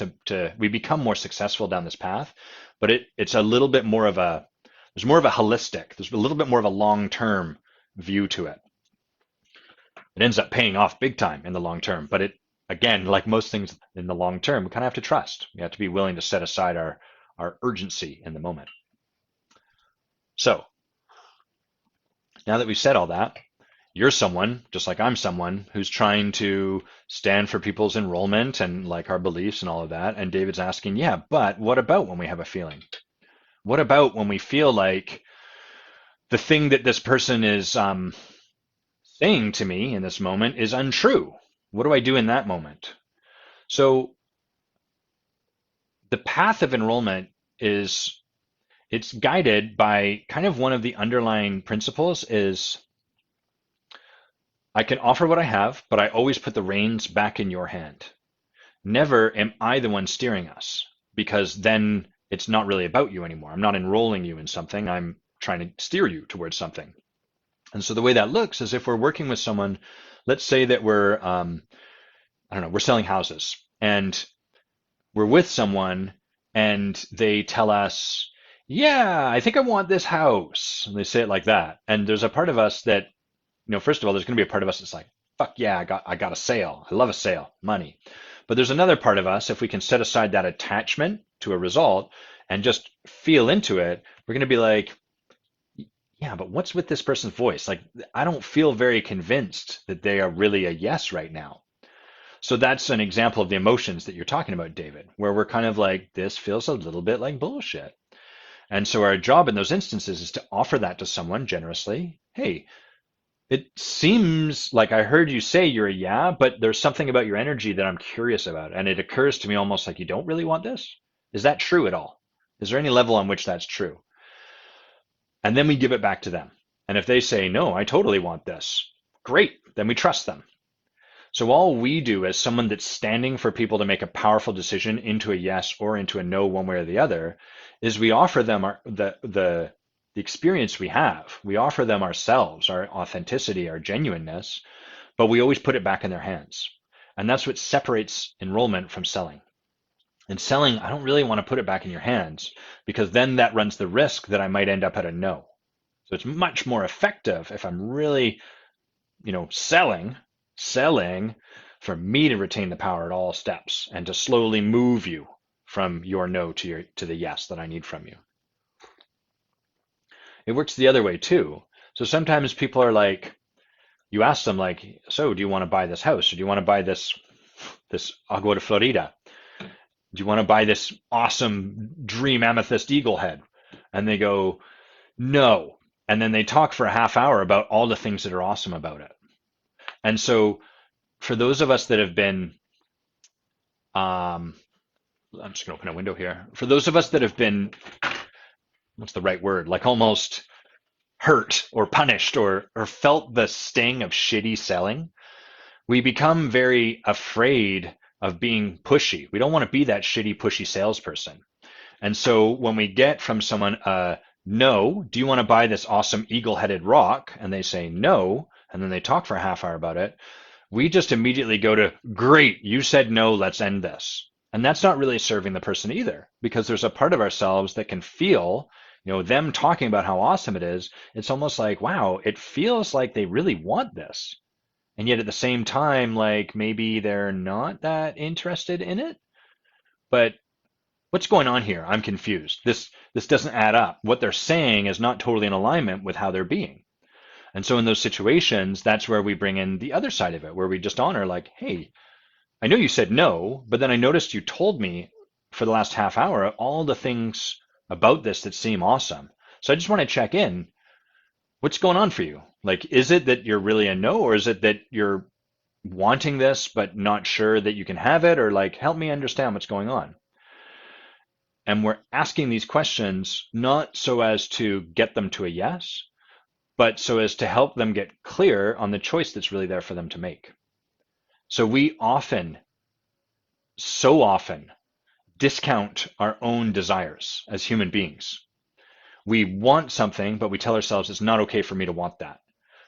we become more successful down this path, but it's a little bit more of there's more of a holistic, there's a little bit more of a long-term view to it. It ends up paying off big time in the long term, but again, like most things in the long term, we kind of have to trust. We have to be willing to set aside our urgency in the moment. So now that we've said all that, you're someone, just like I'm someone, who's trying to stand for people's enrollment and like our beliefs and all of that. And David's asking, yeah, but what about when we have a feeling? What about when we feel like the thing that this person is saying to me in this moment is untrue? What do I do in that moment? So the path of enrollment it's guided by kind of one of the underlying principles is I can offer what I have, but I always put the reins back in your hand. Never am I the one steering us, because then it's not really about you anymore. I'm not enrolling you in something. I'm trying to steer you towards something. And so the way that looks is if we're working with someone, let's say that we're, I don't know, we're selling houses and we're with someone and they tell us, yeah, I think I want this house. And they say it like that. And there's a part of us that, first of all, there's going to be a part of us that's like, fuck yeah, I got a sale. I love a sale, money. But there's another part of us, if we can set aside that attachment to a result and just feel into it, we're going to be like, yeah, but what's with this person's voice? Like, I don't feel very convinced that they are really a yes right now. So that's an example of the emotions that you're talking about, David, where we're kind of like, this feels a little bit like bullshit. And so our job in those instances is to offer that to someone generously. Hey, it seems like I heard you say you're a yeah, but there's something about your energy that I'm curious about. And it occurs to me almost like you don't really want this. Is that true at all? Is there any level on which that's true? And then we give it back to them. And if they say, no, I totally want this, great, then we trust them. So all we do as someone that's standing for people to make a powerful decision into a yes or into a no, one way or the other, is we offer them the experience we have. We offer them ourselves, our authenticity, our genuineness, but we always put it back in their hands. And that's what separates enrollment from selling. In selling, I don't really want to put it back in your hands because then that runs the risk that I might end up at a no. So it's much more effective if I'm really, selling for me to retain the power at all steps and to slowly move you from your no to the yes that I need from you. It works the other way too. So sometimes people are like, you ask them like, so do you want to buy this house? Or do you want to buy this Agua de Florida? Do you want to buy this awesome dream amethyst eagle head? And they go, no. And then they talk for a half hour about all the things that are awesome about it. And so for those of us that have been, I'm just going to open a window here. For those of us that have been, what's the right word? Like almost hurt or punished or felt the sting of shitty selling, we become very afraid of being pushy. We don't want to be that shitty, pushy salesperson. And so when we get from someone a no. Do you want to buy this awesome eagle-headed rock? And they say no, and then they talk for a half hour about it. We just immediately go to, great, you said no, let's end this. And that's not really serving the person either, because there's a part of ourselves that can feel, them talking about how awesome it is. It's almost like, wow, it feels like they really want this. And yet at the same time, like maybe they're not that interested in it. But what's going on here? I'm confused. This doesn't add up. What they're saying is not totally in alignment with how they're being. And so in those situations, that's where we bring in the other side of it, where we just honor like, hey, I know you said no, but then I noticed you told me for the last half hour all the things about this that seem awesome. So I just want to check in. What's going on for you? Like, is it that you're really a no, or is it that you're wanting this but not sure that you can have it, or like, help me understand what's going on? And we're asking these questions not so as to get them to a yes, but so as to help them get clear on the choice that's really there for them to make. So we often, so often, discount our own desires as human beings. We want something, but we tell ourselves it's not okay for me to want that.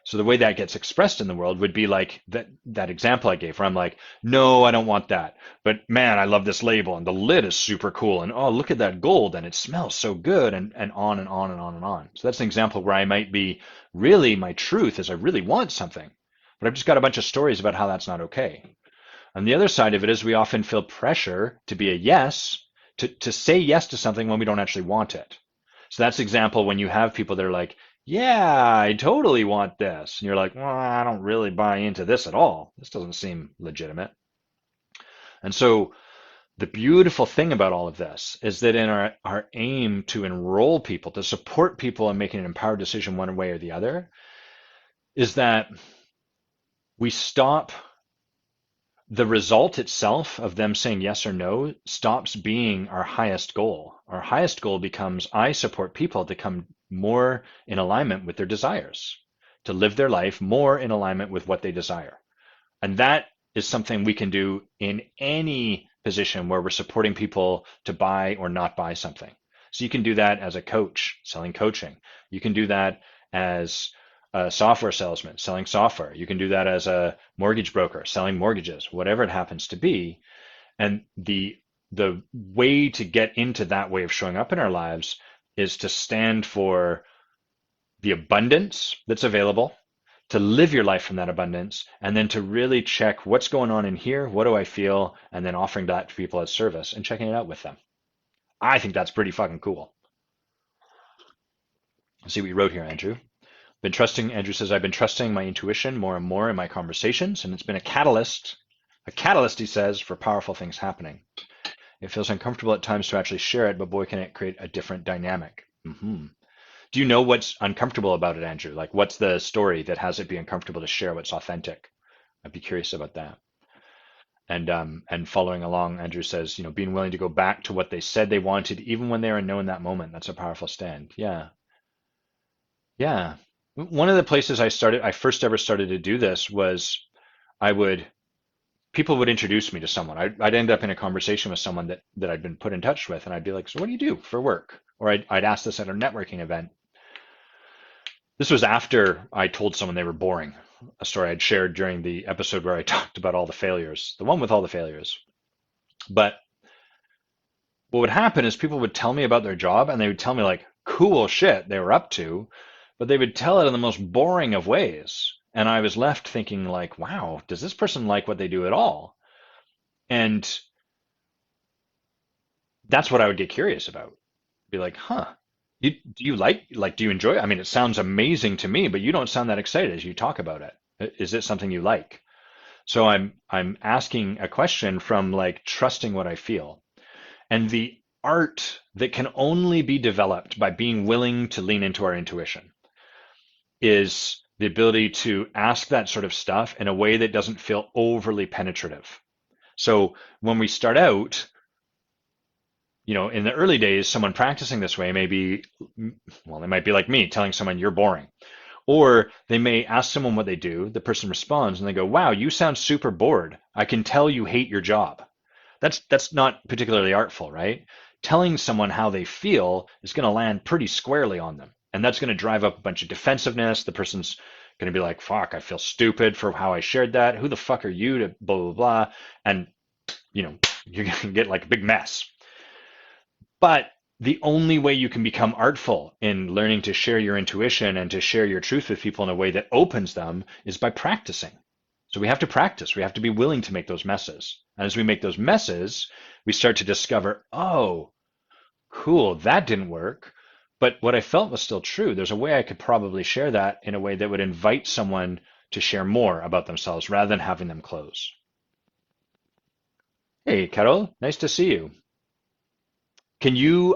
So the way that gets expressed in the world would be like that example I gave, where I'm like, no, I don't want that. But man, I love this label, and the lid is super cool, and oh, look at that gold, and it smells so good, and on and on and on and on. So that's an example where I might be really, my truth is I really want something, but I've just got a bunch of stories about how that's not okay. On the other side of it is we often feel pressure to be a yes, to say yes to something when we don't actually want it. So that's example when you have people that are like, yeah, I totally want this. And you're like, well, I don't really buy into this at all. This doesn't seem legitimate. And so the beautiful thing about all of this is that in our aim to enroll people, to support people in making an empowered decision one way or the other, is that we stop the result itself of them saying yes or no stops being our highest goal. Our highest goal becomes I support people to come more in alignment with their desires, to live their life more in alignment with what they desire. And that is something we can do in any position where we're supporting people to buy or not buy something. So you can do that as a coach selling coaching. You can do that as a software salesman selling software. You can do that as a mortgage broker selling mortgages, whatever it happens to be. And the way to get into that way of showing up in our lives is to stand for the abundance that's available, to live your life from that abundance, and then to really check what's going on in here, what do I feel, and then offering that to people as service and checking it out with them. I think that's pretty fucking cool. Let's see what you wrote here, Andrew. Andrew says, I've been trusting my intuition more and more in my conversations, and it's been a catalyst, he says, for powerful things happening. It feels uncomfortable at times to actually share it, but boy, can it create a different dynamic. Mm-hmm. Do you know what's uncomfortable about it, Andrew? Like, what's the story that has it be uncomfortable to share what's authentic? I'd be curious about that. And following along, Andrew says, being willing to go back to what they said they wanted, even when they were no in that moment. That's a powerful stand. Yeah. Yeah. One of the places I first ever started to do this was people would introduce me to someone. I'd end up in a conversation with someone that I'd been put in touch with, and I'd be like, so what do you do for work? Or I'd ask this at a networking event. This was after I told someone they were boring, a story I'd shared during the episode where I talked about all the failures, the one with all the failures. But what would happen is people would tell me about their job, and they would tell me like cool shit they were up to, but they would tell it in the most boring of ways. And I was left thinking like, wow, does this person like what they do at all? And that's what I would get curious about. Be like, huh, do you do you enjoy it? I mean, it sounds amazing to me, but you don't sound that excited as you talk about it. Is it something you like? So I'm asking a question from like trusting what I feel. And the art that can only be developed by being willing to lean into our intuition is the ability to ask that sort of stuff in a way that doesn't feel overly penetrative. So when we start out, in the early days, someone practicing this way may be, well, they might be like me telling someone you're boring. Or they may ask someone what they do, the person responds and they go, wow, you sound super bored. I can tell you hate your job. That's not particularly artful, right? telling someone how they feel is going to land pretty squarely on them. And that's going to drive up a bunch of defensiveness. The person's going to be like, fuck, I feel stupid for how I shared that. Who the fuck are you to blah, blah, blah. And, you know, you're going to get like a big mess. But the only way you can become artful in learning to share your intuition and to share your truth with people in a way that opens them is by practicing. So we have to practice. We have to be willing to make those messes. And as we make those messes, we start to discover, oh, cool, that didn't work. But what I felt was still true. There's a way I could probably share that in a way that would invite someone to share more about themselves rather than having them close. Hey, Carol, nice to see you.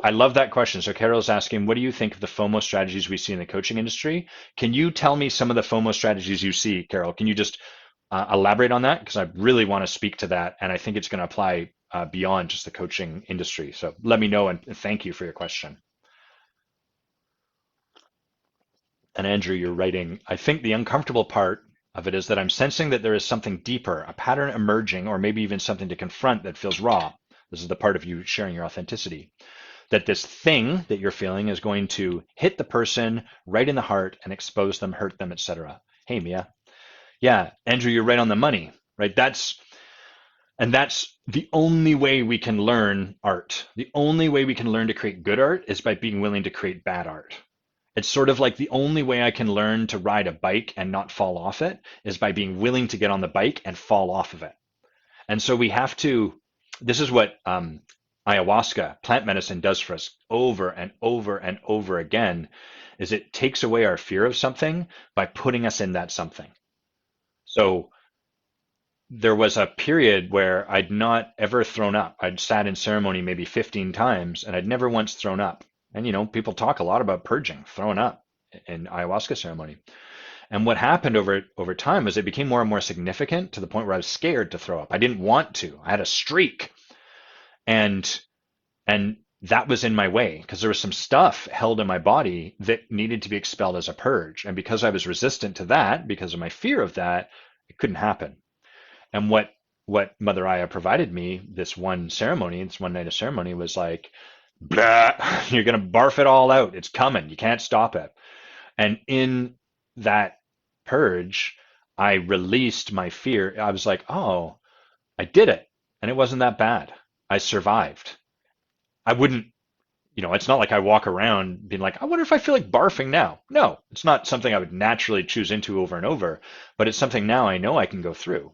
I love that question. So Carol's asking, what do you think of the FOMO strategies we see in the coaching industry? Can you tell me some of the FOMO strategies you see, Carol? Can you just elaborate on that? Because I really want to speak to that, and I think it's going to apply beyond just the coaching industry. So let me know, and thank you for your question. And Andrew, you're writing, I think the uncomfortable part of it is that I'm sensing that there is something deeper, a pattern emerging, or maybe even something to confront that feels raw. This is the part of you sharing your authenticity. That this thing that you're feeling is going to hit the person right in the heart and expose them, hurt them, etc. Hey, Mia. Yeah, Andrew, you're right on the money, right? That's the only way we can learn art. The only way we can learn to create good art is by being willing to create bad art. It's sort of like the only way I can learn to ride a bike and not fall off it is by being willing to get on the bike and fall off of it. And so we have to, this is what ayahuasca, plant medicine, does for us over and over and over again, is it takes away our fear of something by putting us in that something. So there was a period where I'd not ever thrown up. I'd sat in ceremony maybe 15 times and I'd never once thrown up. And, you know, people talk a lot about purging, throwing up in ayahuasca ceremony. And what happened over time was it became more and more significant to the point where I was scared to throw up. I didn't want to. I had a streak. And that was in my way because there was some stuff held in my body that needed to be expelled as a purge. And because I was resistant to that, because of my fear of that, it couldn't happen. And what Mother Aya provided me, this one night of ceremony was like, blah, you're going to barf it all out. It's coming. You can't stop it. And in that purge, I released my fear. I was like, oh, I did it. And it wasn't that bad. I survived. I wouldn't, it's not like I walk around being like, I wonder if I feel like barfing now. No, it's not something I would naturally choose into over and over, but it's something now I know I can go through.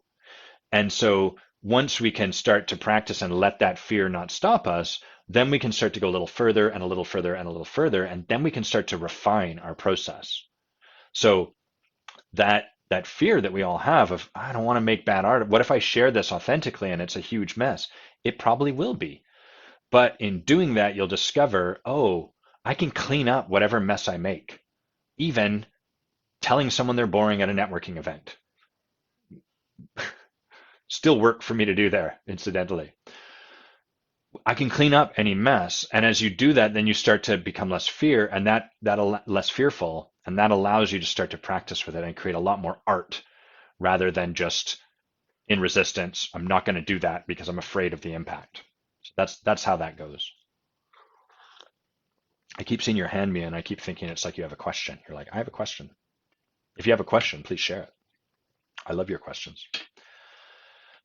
And so once we can start to practice and let that fear not stop us, then we can start to go a little further and a little further and a little further, and then we can start to refine our process. So that fear that we all have of, I don't want to make bad art. What if I share this authentically and it's a huge mess? It probably will be. But in doing that, you'll discover, oh, I can clean up whatever mess I make, even telling someone they're boring at a networking event. Still work for me to do there, incidentally. I can clean up any mess. And as you do that, then you start to become less less fearful. And that allows you to start to practice with it and create a lot more art rather than just in resistance. I'm not going to do that because I'm afraid of the impact. So that's how that goes. I keep seeing your hand, Mia, and I keep thinking it's like you have a question. You're like, I have a question. If you have a question, please share it. I love your questions.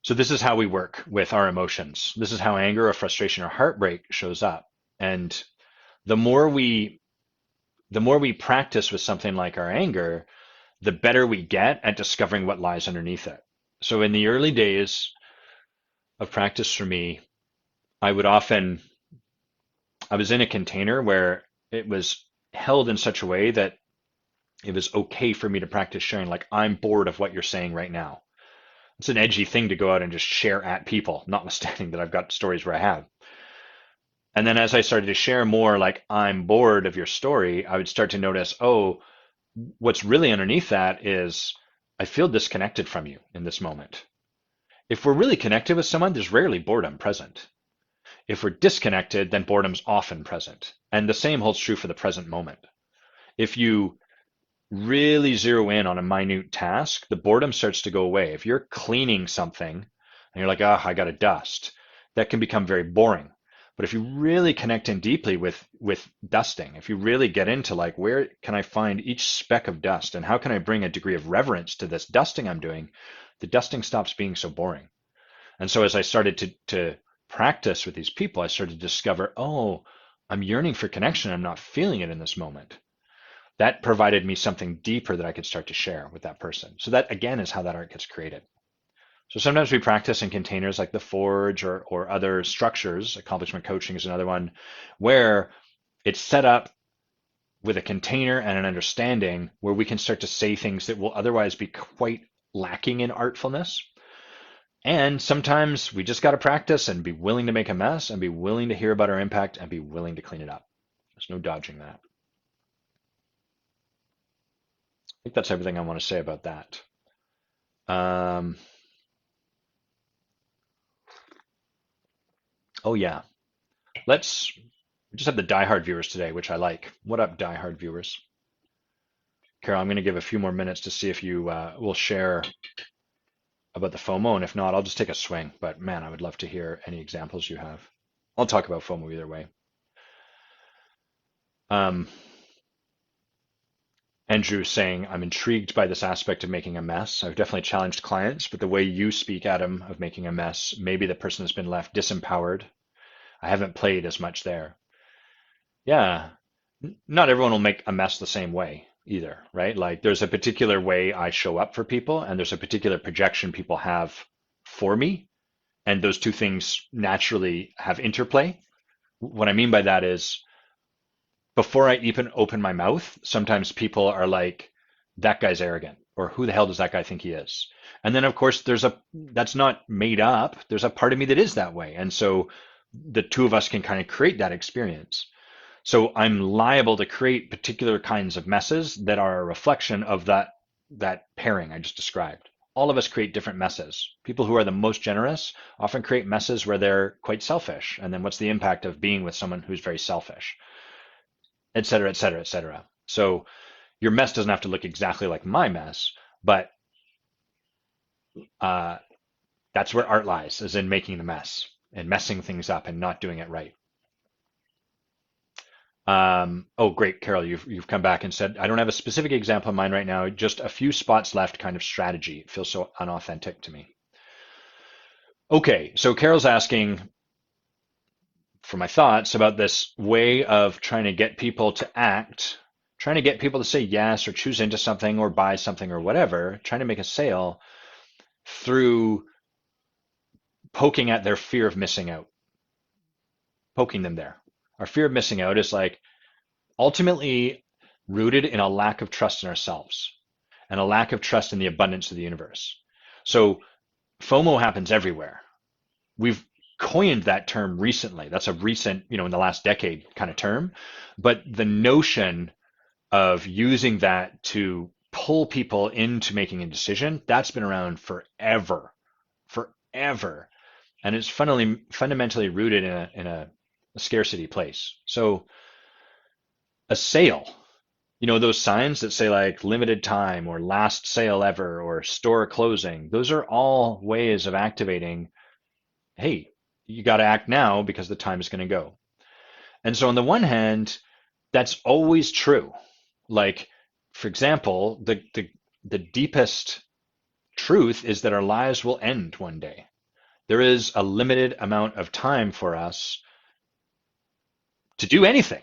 So this is how we work with our emotions. This is how anger or frustration or heartbreak shows up. And the more we practice with something like our anger, the better we get at discovering what lies underneath it. So in the early days of practice for me, I was in a container where it was held in such a way that it was okay for me to practice sharing, like, I'm bored of what you're saying right now. It's an edgy thing to go out and just share at people, notwithstanding that I've got stories where I have. And then as I started to share more, like, I'm bored of your story, I would start to notice, oh, what's really underneath that is I feel disconnected from you in this moment. If we're really connected with someone, there's rarely boredom present. If we're disconnected, then boredom's often present. And the same holds true for the present moment. If you really zero in on a minute task, the boredom starts to go away. If you're cleaning something and you're like, oh, I got to dust, that can become very boring. But if you really connect in deeply with dusting, if you really get into like, where can I find each speck of dust and how can I bring a degree of reverence to this dusting I'm doing, the dusting stops being so boring. And so as I started to practice with these people, I started to discover, oh, I'm yearning for connection. I'm not feeling it in this moment. That provided me something deeper that I could start to share with that person. So that again is how that art gets created. So sometimes we practice in containers like the Forge or other structures. Accomplishment coaching is another one where it's set up with a container and an understanding where we can start to say things that will otherwise be quite lacking in artfulness. And sometimes we just got to practice and be willing to make a mess and be willing to hear about our impact and be willing to clean it up. There's no dodging that. I think that's everything I want to say about that. Oh yeah, we just have the diehard viewers today, which I like. What up, diehard viewers? Carol, I'm going to give a few more minutes to see if you will share about the FOMO, and if not, I'll just take a swing. But man, I would love to hear any examples you have. I'll talk about FOMO either way. Andrew saying, I'm intrigued by this aspect of making a mess. I've definitely challenged clients, but the way you speak, Adam, of making a mess, maybe the person has been left disempowered. I haven't played as much there. Yeah, not everyone will make a mess the same way either, right? Like there's a particular way I show up for people, and there's a particular projection people have for me, and those two things naturally have interplay. What I mean by that is before I even open my mouth, sometimes people are like, that guy's arrogant, or who the hell does that guy think he is? And then, of course, that's not made up. There's a part of me that is that way. And so the two of us can kind of create that experience. So I'm liable to create particular kinds of messes that are a reflection of that pairing I just described. All of us create different messes. People who are the most generous often create messes where they're quite selfish. And then what's the impact of being with someone who's very selfish? Et cetera, et cetera, et cetera. So your mess doesn't have to look exactly like my mess, but that's where art lies, is in making the mess and messing things up and not doing it right. Oh, great, Carol, you've come back and said, I don't have a specific example in mind right now, just a few spots left kind of strategy. It feels so unauthentic to me. Okay, so Carol's asking for my thoughts about this way of trying to get people to act, trying to get people to say yes or choose into something or buy something or whatever, trying to make a sale through poking at their fear of missing out, poking them there. Our fear of missing out is like ultimately rooted in a lack of trust in ourselves and a lack of trust in the abundance of the universe. So FOMO happens everywhere. We've coined that term recently. That's a recent, in the last decade kind of term. But the notion of using that to pull people into making a decision, that's been around forever, forever. And it's fundamentally rooted in a scarcity place. So a sale, those signs that say like limited time or last sale ever or store closing, those are all ways of activating, hey, you got to act now because the time is going to go. And so on the one hand, that's always true. Like, for example, the deepest truth is that our lives will end one day. There is a limited amount of time for us to do anything.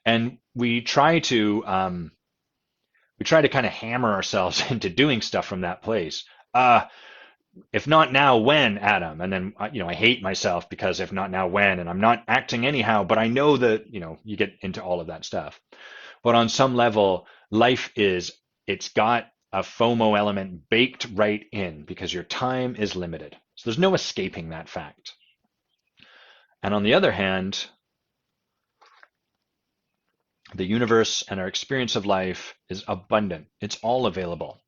And we try to kind of hammer ourselves into doing stuff from that place. If not now, when, Adam? And then, I hate myself because if not now, when? And I'm not acting anyhow, but I know that, you get into all of that stuff. But on some level, it's got a FOMO element baked right in because your time is limited. So there's no escaping that fact. And on the other hand, the universe and our experience of life is abundant. It's all available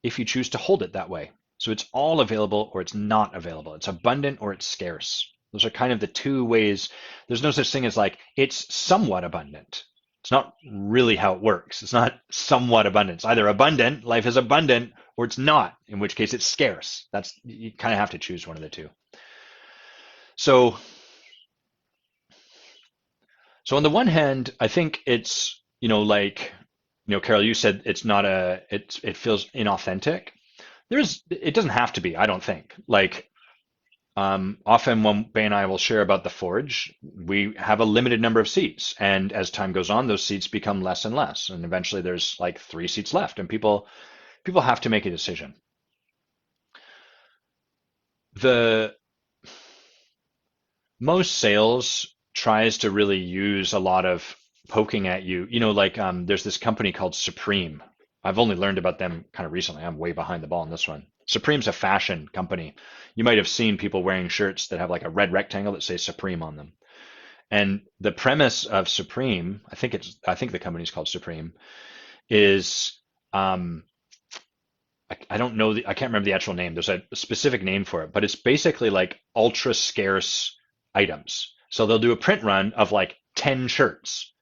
if you choose to hold it that way. So it's all available or it's not available. It's abundant or it's scarce. Those are kind of the two ways. There's no such thing as like, it's somewhat abundant. It's not really how it works. It's not somewhat abundant. It's either abundant, life is abundant, or it's not, in which case it's scarce. You kind of have to choose one of the two. So So on the one hand, I think it's, like, Carol, you said it's not it feels inauthentic. It doesn't have to be, I don't think. Like, often when Bay and I will share about the Forge, we have a limited number of seats, and as time goes on, those seats become less and less, and eventually there's like 3 seats left, and people have to make a decision. The Most sales tries to really use a lot of poking at you. Like, there's this company called Supreme. I've only learned about them kind of recently. I'm way behind the ball on this one. Supreme's a fashion company. You might have seen people wearing shirts that have like a red rectangle that says Supreme on them. And the premise of Supreme, I think the company's called Supreme, is I don't know I can't remember the actual name. There's a specific name for it, but it's basically like ultra scarce items. So they'll do a print run of like 10 shirts.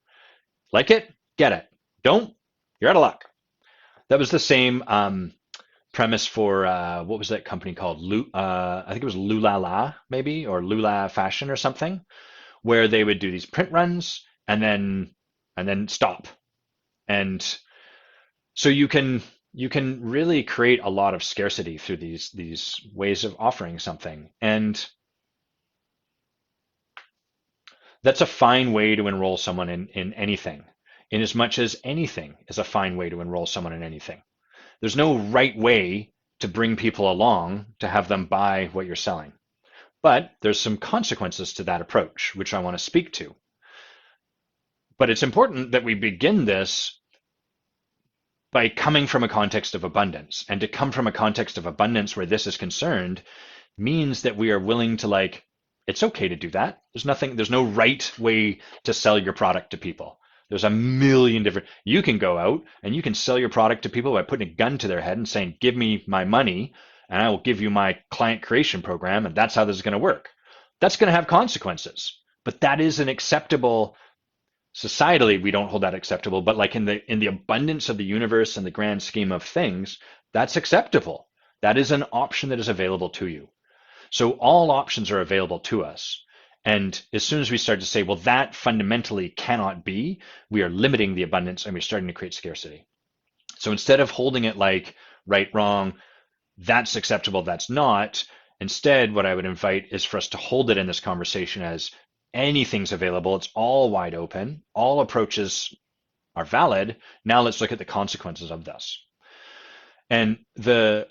Like it, get it. Don't, you're out of luck. That was the same premise for what was that company called? I think it was Lulala maybe, or Lula Fashion or something, where they would do these print runs and then stop. And so you can really create a lot of scarcity through these ways of offering something. And that's a fine way to enroll someone in anything, in as much as anything is a fine way to enroll someone in anything. There's no right way to bring people along to have them buy what you're selling. But there's some consequences to that approach, which I want to speak to. But it's important that we begin this by coming from a context of abundance. And to come from a context of abundance where this is concerned means that we are willing to, like, it's okay to do that. There's no right way to sell your product to people. There's a million different, you can go out and you can sell your product to people by putting a gun to their head and saying, give me my money and I will give you my client creation program. And that's how this is going to work. That's going to have consequences, but that is an acceptable. Societally, we don't hold that acceptable, but like in the abundance of the universe and the grand scheme of things, that's acceptable. That is an option that is available to you. So all options are available to us. And as soon as we start to say, well, that fundamentally cannot be, we are limiting the abundance and we're starting to create scarcity. So instead of holding it like right, wrong, that's acceptable, that's not, instead, what I would invite is for us to hold it in this conversation as anything's available. It's all wide open. All approaches are valid. Now let's look at the consequences of this. And the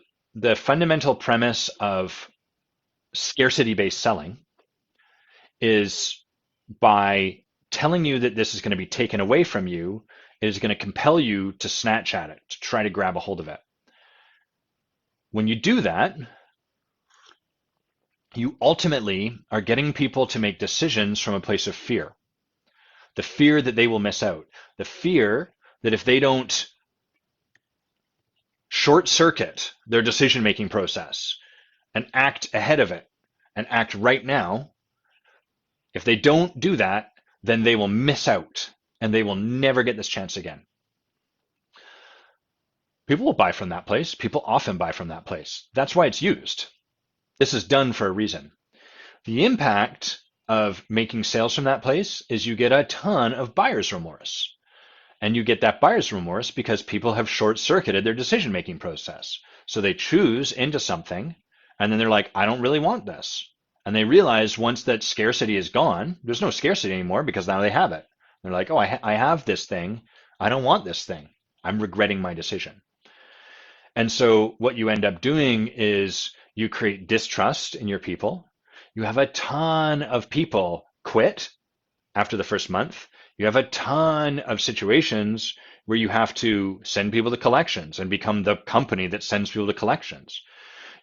fundamental premise of scarcity-based selling is by telling you that this is going to be taken away from you, it is going to compel you to snatch at it, to try to grab a hold of it. When you do that, you ultimately are getting people to make decisions from a place of fear. The fear that they will miss out. The fear that if they don't short circuit their decision-making process and act ahead of it and act right now, if they don't do that, then they will miss out and they will never get this chance again. People will buy from that place. People often buy from that place. That's why it's used. This is done for a reason. The impact of making sales from that place is you get a ton of buyer's remorse. And you get that buyer's remorse because people have short-circuited their decision-making process. So they choose into something, and then they're like, I don't really want this. And they realize once that scarcity is gone, there's no scarcity anymore because now they have it. They're like, oh, I have this thing. I don't want this thing. I'm regretting my decision. And so what you end up doing is you create distrust in your people. You have a ton of people quit after the first month. You have a ton of situations where you have to send people to collections and become the company that sends people to collections.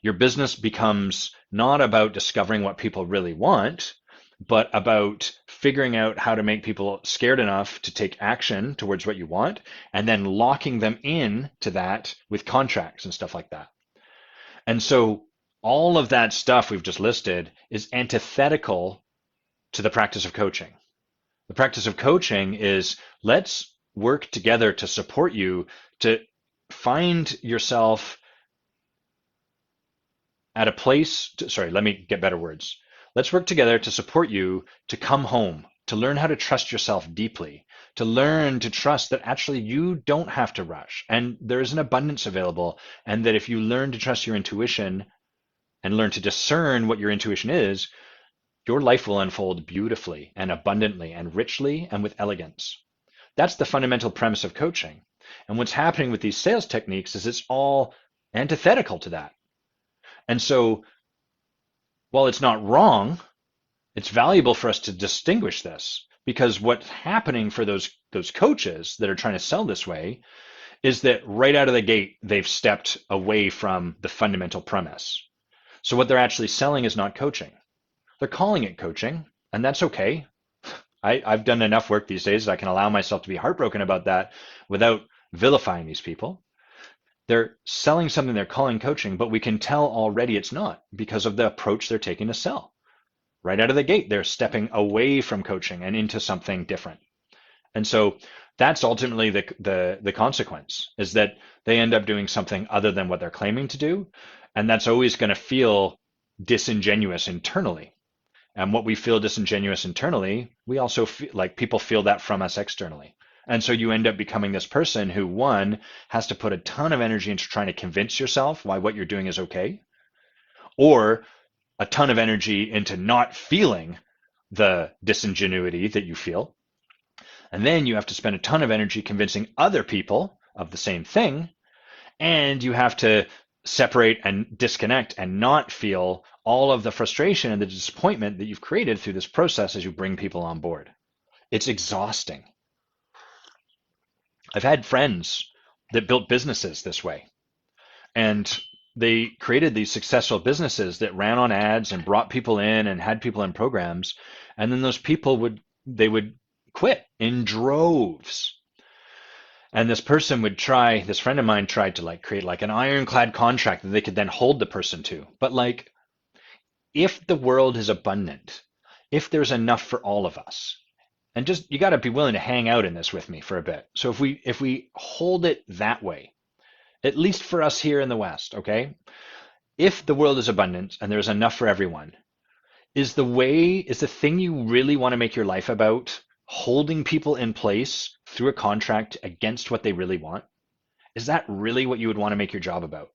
Your business becomes not about discovering what people really want, but about figuring out how to make people scared enough to take action towards what you want, and then locking them in to that with contracts and stuff like that. And so all of that stuff we've just listed is antithetical to the practice of coaching. The practice of coaching is let's work together to support you to find yourself at a place, sorry, let me get better words. Let's work together to support you to come home, to learn how to trust yourself deeply, to learn to trust that actually you don't have to rush and there is an abundance available, and that if you learn to trust your intuition and learn to discern what your intuition is, your life will unfold beautifully and abundantly and richly and with elegance. That's the fundamental premise of coaching. And what's happening with these sales techniques is it's all antithetical to that. And so while it's not wrong, it's valuable for us to distinguish this, because what's happening for those coaches that are trying to sell this way is that right out of the gate, they've stepped away from the fundamental premise. So what they're actually selling is not coaching. They're calling it coaching, and that's okay. I've done enough work these days that I can allow myself to be heartbroken about that without vilifying these people. They're selling something they're calling coaching, but we can tell already it's not because of the approach they're taking to sell. Right out of the gate, they're stepping away from coaching and into something different. And so that's ultimately the consequence, is that they end up doing something other than what they're claiming to do. And that's always going to feel disingenuous internally. And what we feel disingenuous internally, we also feel like people feel that from us externally. And so you end up becoming this person who, one, has to put a ton of energy into trying to convince yourself why what you're doing is okay, or a ton of energy into not feeling the disingenuity that you feel. And then you have to spend a ton of energy convincing other people of the same thing. And you have to separate and disconnect and not feel all of the frustration and the disappointment that you've created through this process as you bring people on board. It's exhausting. I've had friends that built businesses this way, and they created these successful businesses that ran on ads and brought people in and had people in programs. And then those people would quit in droves. And this friend of mine tried to like create like an ironclad contract that they could then hold the person to. But like, if the world is abundant, if there's enough for all of us, and just, you got to be willing to hang out in this with me for a bit. So if we hold it that way, at least for us here in the West, okay? If the world is abundant and there's enough for everyone, is the thing you really want to make your life about holding people in place through a contract against what they really want? Is that really what you would want to make your job about?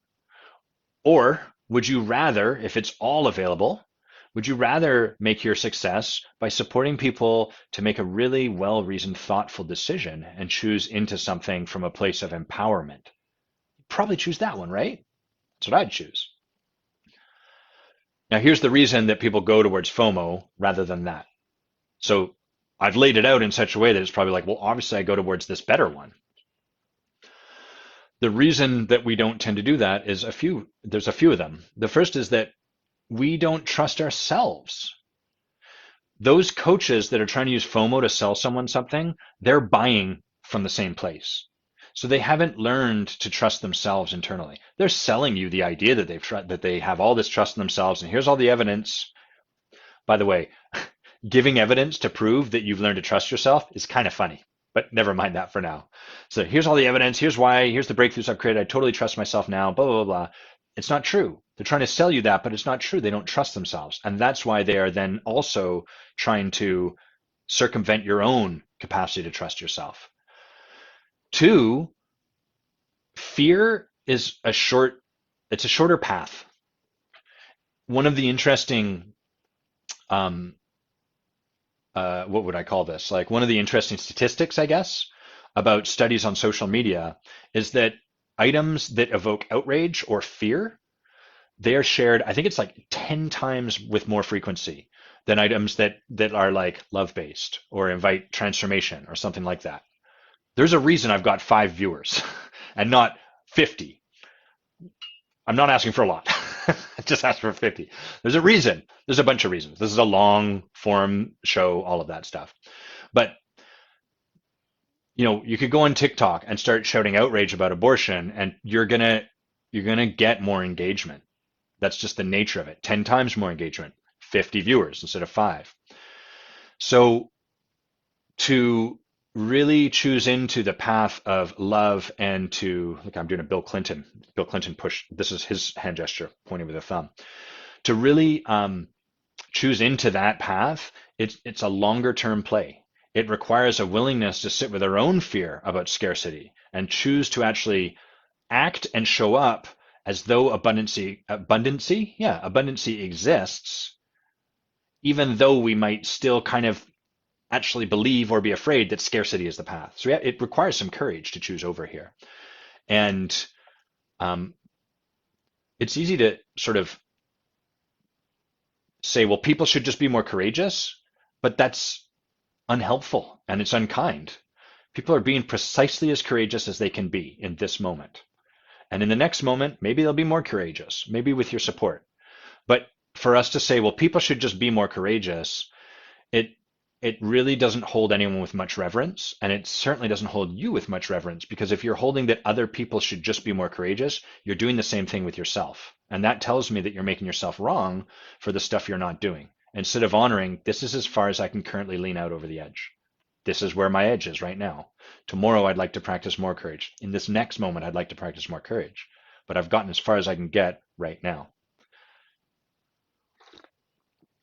Or would you rather, if it's all available, would you rather make your success by supporting people to make a really well-reasoned, thoughtful decision and choose into something from a place of empowerment? Probably choose that one, right? That's what I'd choose. Now, here's the reason that people go towards FOMO rather than that. So I've laid it out in such a way that it's probably like, well, obviously I go towards this better one. The reason that we don't tend to do that is there's a few of them. The first is that we don't trust ourselves. Those coaches that are trying to use FOMO to sell someone something, they're buying from the same place. So they haven't learned to trust themselves internally. They're selling you the idea that they have all this trust in themselves, and here's all the evidence. By the way, giving evidence to prove that you've learned to trust yourself is kind of funny, but never mind that for now. So here's all the evidence. Here's why. Here's the breakthroughs I've created. I totally trust myself now. Blah, blah, blah. It's not true. They're trying to sell you that, but it's not true. They don't trust themselves. And that's why they are then also trying to circumvent your own capacity to trust yourself. Two, fear is it's a shorter path. One of the interesting, what would I call this? Like one of the interesting statistics, I guess, about studies on social media is that items that evoke outrage or fear, they are shared, I think it's like 10 times with more frequency than items that are like love-based or invite transformation or something like that. There's a reason I've got 5 viewers and not 50. I'm not asking for a lot. I just asked for 50. There's a reason. There's a bunch of reasons. This is a long form show, all of that stuff. But you could go on TikTok and start shouting outrage about abortion, and you're gonna get more engagement. That's just the nature of it. 10 times more engagement, 50 viewers instead of 5. So to really choose into the path of love and to, look, I'm doing a Bill Clinton push. This is his hand gesture pointing with a thumb. To really choose into that path, it's a longer term play. It requires a willingness to sit with our own fear about scarcity and choose to actually act and show up as though abundancy exists, even though we might still kind of actually believe or be afraid that scarcity is the path. So yeah, it requires some courage to choose over here. And um, it's easy to sort of say, well, people should just be more courageous, but that's unhelpful and it's unkind. People are being precisely as courageous as they can be in this moment. And in the next moment, maybe they'll be more courageous, maybe with your support. But for us to say, well, people should just be more courageous, it it really doesn't hold anyone with much reverence, and it certainly doesn't hold you with much reverence, because if you're holding that other people should just be more courageous, you're doing the same thing with yourself. And that tells me that you're making yourself wrong for the stuff you're not doing. Instead of honoring, this is as far as I can currently lean out over the edge. This is where my edge is right now. Tomorrow, I'd like to practice more courage. In this next moment, I'd like to practice more courage. But I've gotten as far as I can get right now.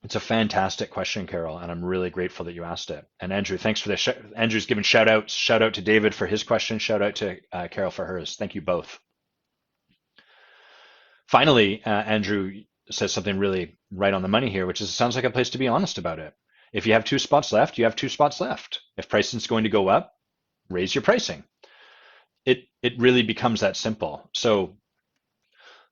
It's a fantastic question, Carol, and I'm really grateful that you asked it. And Andrew, thanks for this. Andrew's given shout outs. Shout out to David for his question. Shout out to Carol for hers. Thank you both. Finally, Andrew says something really right on the money here, which is it sounds like a place to be honest about it. If you have 2 spots left, you have 2 spots left. If pricing is going to go up, raise your pricing. It really becomes that simple. So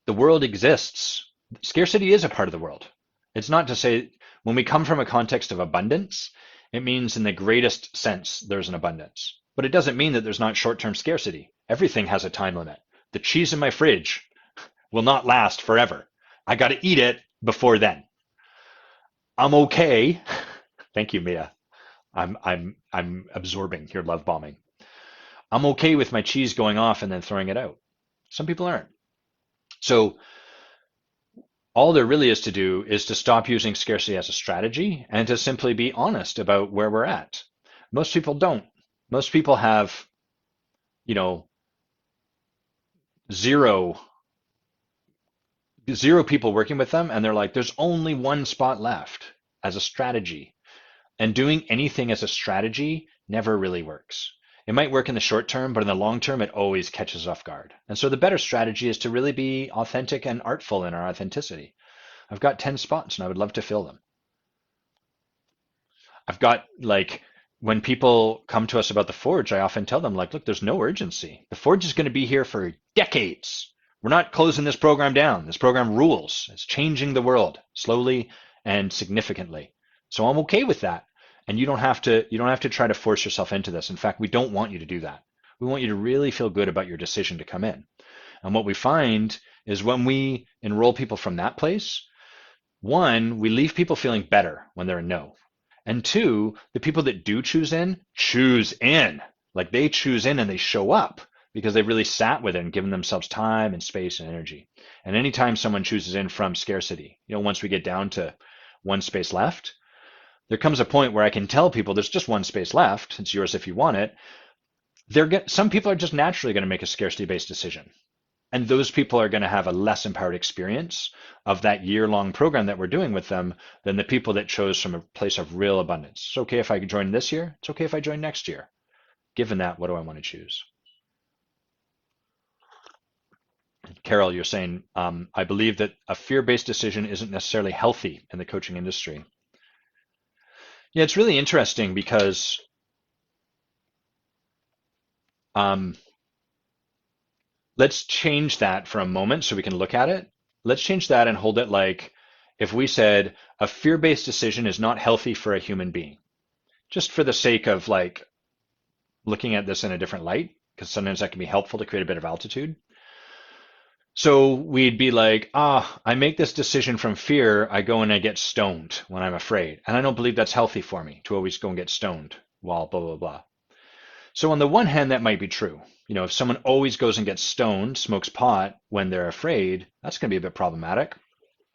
the world exists. Scarcity is a part of the world. It's not to say when we come from a context of abundance, it means in the greatest sense there's an abundance. But it doesn't mean that there's not short-term scarcity. Everything has a time limit. The cheese in my fridge will not last forever. I got to eat it before then. I'm okay. Thank you, Mia. I'm absorbing your love bombing. I'm okay with my cheese going off and then throwing it out. Some people aren't. So all there really is to do is to stop using scarcity as a strategy and to simply be honest about where we're at. Most people don't. Most people have, you know, zero people working with them, and they're like, there's only 1 spot left as a strategy. And doing anything as a strategy never really works. It might work in the short term, but in the long term, it always catches off guard. And so the better strategy is to really be authentic and artful in our authenticity. I've got 10 spots and I would love to fill them. I've got like, when people come to us about the Forge, I often tell them like, look, there's no urgency. The Forge is going to be here for decades. We're not closing this program down. This program rules. It's changing the world slowly and significantly. So I'm okay with that. And you don't have to try to force yourself into this. In fact, we don't want you to do that. We want you to really feel good about your decision to come in. And what we find is when we enroll people from that place, 1, we leave people feeling better when they're a no. And 2, the people that do choose in. Like they choose in and they show up because they've really sat with it and given themselves time and space and energy. And anytime someone chooses in from scarcity, once we get down to 1 space left, there comes a point where I can tell people there's just 1 space left. It's yours if you want it. Some people are just naturally going to make a scarcity-based decision. And those people are going to have a less empowered experience of that year-long program that we're doing with them than the people that chose from a place of real abundance. It's okay if I join this year. It's okay if I join next year. Given that, what do I want to choose? Carol, you're saying, I believe that a fear-based decision isn't necessarily healthy in the coaching industry. Yeah, it's really interesting because let's change that for a moment so we can look at it. Let's change that and hold it like if we said a fear-based decision is not healthy for a human being, just for the sake of like looking at this in a different light, because sometimes that can be helpful to create a bit of altitude. So we'd be like, I make this decision from fear. I go and I get stoned when I'm afraid. And I don't believe that's healthy for me to always go and get stoned while blah, blah, blah. So on the one hand, that might be true. If someone always goes and gets stoned, smokes pot when they're afraid, that's going to be a bit problematic.